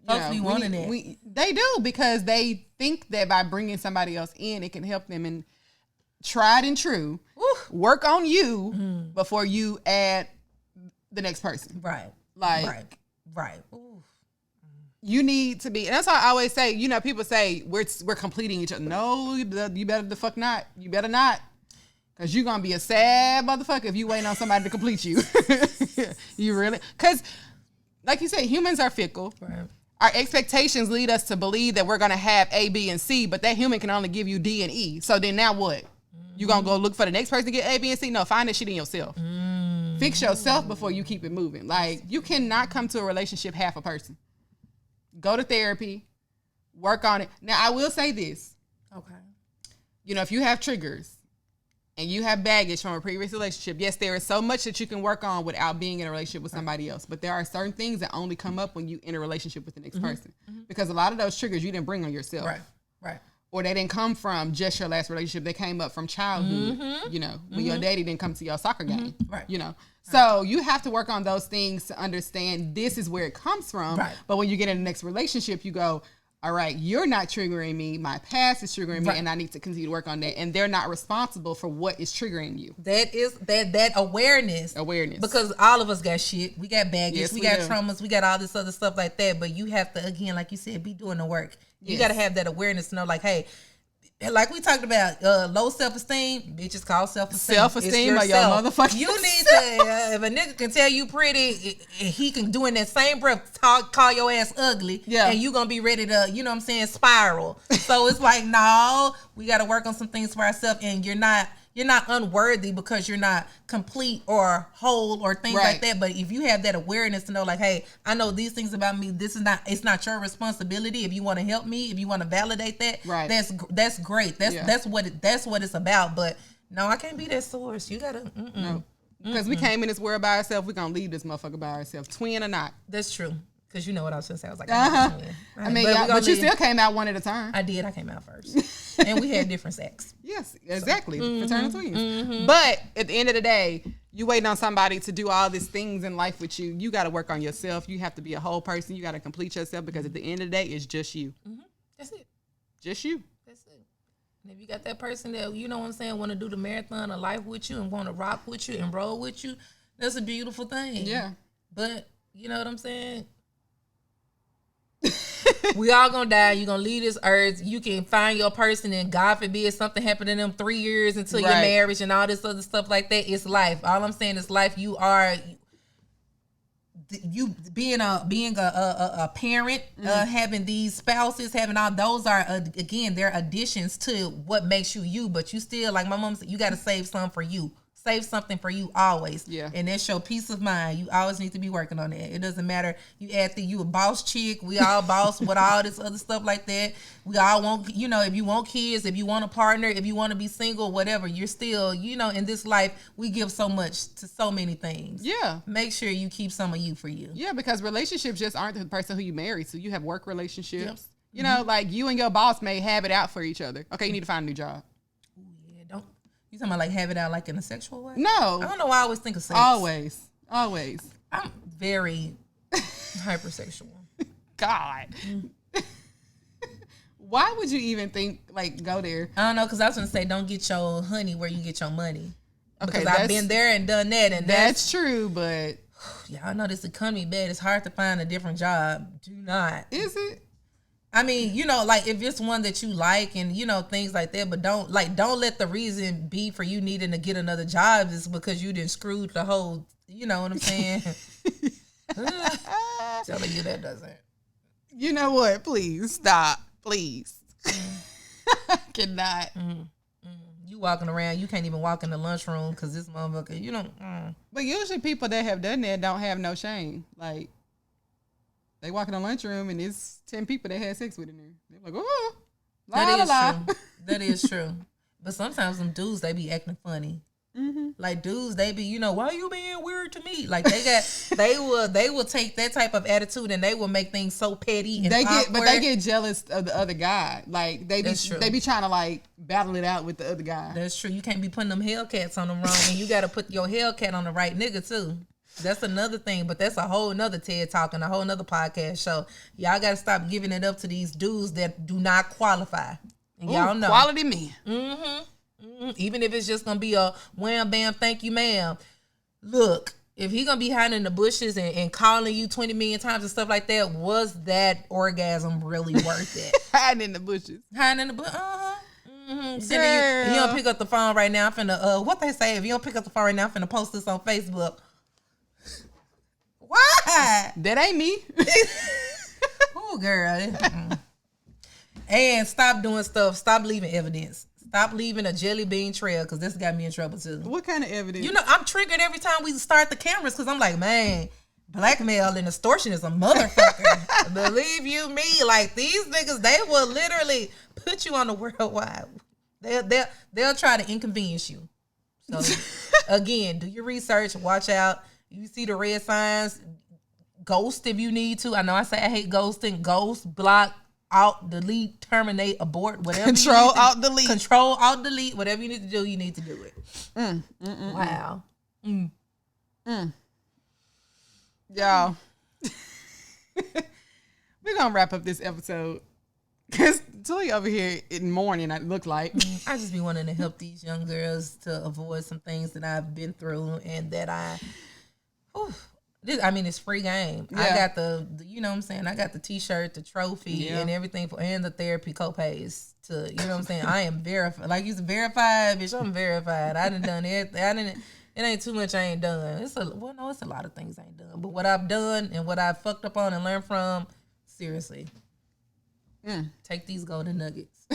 Folks be wanting it. They do because they think that by bringing somebody else in, it can help them. And tried and true, work on you before you add the next person. Right. Right. Ooh. You need to be, and that's why I always say, you know, people say we're completing each other. No, you better the fuck not. You better not. Because you're going to be a sad motherfucker if you waiting on somebody to complete you. You really? Because, like you said, humans are fickle. Right. Our expectations lead us to believe that we're going to have A, B, and C, but that human can only give you D and E. So then now what? You going to go look for the next person to get A, B, and C? No, find that shit in yourself. Fix yourself before you keep it moving. Like, you cannot come to a relationship half a person. Go to therapy, work on it. Now, I will say this. Okay. You know, if you have triggers and you have baggage from a previous relationship, yes, there is so much that you can work on without being in a relationship with somebody else. But there are certain things that only come up when you in a relationship with the next person. Because a lot of those triggers you didn't bring on yourself. Right. Or they didn't come from just your last relationship. They came up from childhood, you know, when your daddy didn't come to your soccer game, you know. So you have to work on those things to understand this is where it comes from. Right. But when you get in the next relationship, you go, all right, you're not triggering me. My past is triggering me, and I need to continue to work on that. And they're not responsible for what is triggering you. That is that awareness. Because all of us got shit. We got baggage. Yes, we got traumas. We got all this other stuff like that. But you have to, again, like you said, be doing the work. You got to have that awareness to know, like, hey, like we talked about, low self-esteem, bitches call self-esteem. Self-esteem or your motherfucking You need to, if a nigga can tell you pretty, he can do in that same breath, call your ass ugly, and you gonna be ready to, you know what I'm saying, spiral. So it's like, no, we gotta work on some things for ourselves, and you're not unworthy because you're not complete or whole or things like that. But if you have that awareness to know, like, hey, I know these things about me. It's not your responsibility. If you want to help me, if you want to validate that, that's great. That's what it's about. But no, I can't be that source. You gotta, no, because we came in this world by ourselves. We're gonna leave this motherfucker by ourselves, twin or not. That's true. Because you know what I was going to say. I was like, I mean, but you still came out one at a time. I did. I came out first. And we had different sex. Yes, exactly. So, fraternal twins. But at the end of the day, you waiting on somebody to do all these things in life with you. You got to work on yourself. You have to be a whole person. You got to complete yourself because at the end of the day, it's just you. That's it. Just you. That's it. And if you got that person that, you know what I'm saying, want to do the marathon of life with you and want to rock with you and roll with you, that's a beautiful thing. Yeah. But, you know what I'm saying? We all gonna die. You gonna leave this earth. You can find your person, and God forbid something happened in them 3 years until your marriage and all this other stuff like that. It's life. All I'm saying is life. You being a parent, having these spouses, having all those are again, they're additions to what makes you you. But you still, like my mom said, you got to save some for you. Save something for you always. Yeah. And that's your peace of mind. You always need to be working on that. It doesn't matter. You a boss chick. We all boss with all this other stuff like that. We all want, if you want kids, if you want a partner, if you want to be single, whatever, you're still, in this life, we give so much to so many things. Yeah. Make sure you keep some of you for you. Yeah, because relationships just aren't the person who you marry. So you have work relationships. Yep. Like you and your boss may have it out for each other. Okay, you need to find a new job. You talking about like have it out like in a sexual way? No. I don't know why I always think of sex. Always. I'm very hypersexual. God. Why would you even think, like, go there? I don't know, because I was going to say, don't get your honey where you get your money. Okay, because I've been there and done that. And that's true, but... Y'all know this economy bad. It's hard to find a different job. Do not. Is it? I mean, like if it's one that you like and, things like that, but don't let the reason be for you needing to get another job is because you didn't screw the whole, you know what I'm saying? Telling you that doesn't. You know what? Please stop. Please. I cannot. You walking around, you can't even walk in the lunchroom because this motherfucker, you don't. But usually people that have done that don't have no shame. Like, they walk in the lunchroom and it's 10 people that had sex with in there. They're like, oh, true. That is true. But sometimes them dudes, they be acting funny. Like dudes, they be, why you being weird to me? Like they will take that type of attitude and they will make things so petty and awkward. But they get jealous of the other guy. Like they be trying to like battle it out with the other guy. That's true. You can't be putting them Hellcats on them wrong, and you got to put your Hellcat on the right nigga too. That's another thing, but that's a whole nother TED Talk and a whole nother podcast show. Y'all got to stop giving it up to these dudes that do not qualify. And y'all know. Quality men. Even if it's just going to be a wham, bam, thank you, ma'am. Look, if he going to be hiding in the bushes and calling you 20 million times and stuff like that, was that orgasm really worth it? Hiding in the bushes. Hiding in the bushes. If you don't pick up the phone right now, I'm finna, what they say, if you don't pick up the phone right now, I'm finna post this on Facebook. Why? That ain't me. Oh, girl. And stop doing stuff. Stop leaving evidence. Stop leaving a jelly bean trail because this got me in trouble too. What kind of evidence? I'm triggered every time we start the cameras because I'm like, man, blackmail and extortion is a motherfucker. Believe you me, like these niggas, they will literally put you on the worldwide. They'll try to inconvenience you. So again, do your research. Watch out. You see the red signs. Ghost if you need to. I know I say I hate ghosting. Ghost, block, out, delete, terminate, abort, whatever. Control, alt, delete. Control, alt, delete. Whatever you need to do, you need to do it. Wow. Y'all. We're going to wrap up this episode. Because Toy over here in mourning, it look like. I just be wanting to help these young girls to avoid some things that I've been through and that It's free game. Yeah. I got the you know what I'm saying? I got the t-shirt, the trophy, and everything and the therapy co-pays to, you know what I'm saying? I am verified. Like, you verified, bitch, I'm verified. I done everything. It ain't too much I ain't done. It's a lot of things I ain't done. But what I've done and what I've fucked up on and learned from, seriously. Take these golden nuggets.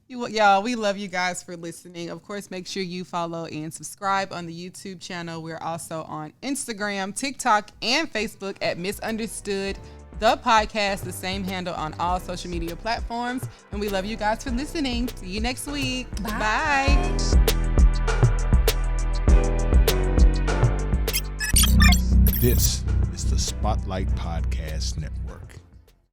Y'all, we love you guys for listening. Of course, make sure you follow and subscribe on the YouTube channel. We're also on Instagram, TikTok, and Facebook at Misunderstood the Podcast, the same handle on all social media platforms. And we love you guys for listening. See you next week. Bye. This is the Spotlight Podcast Network.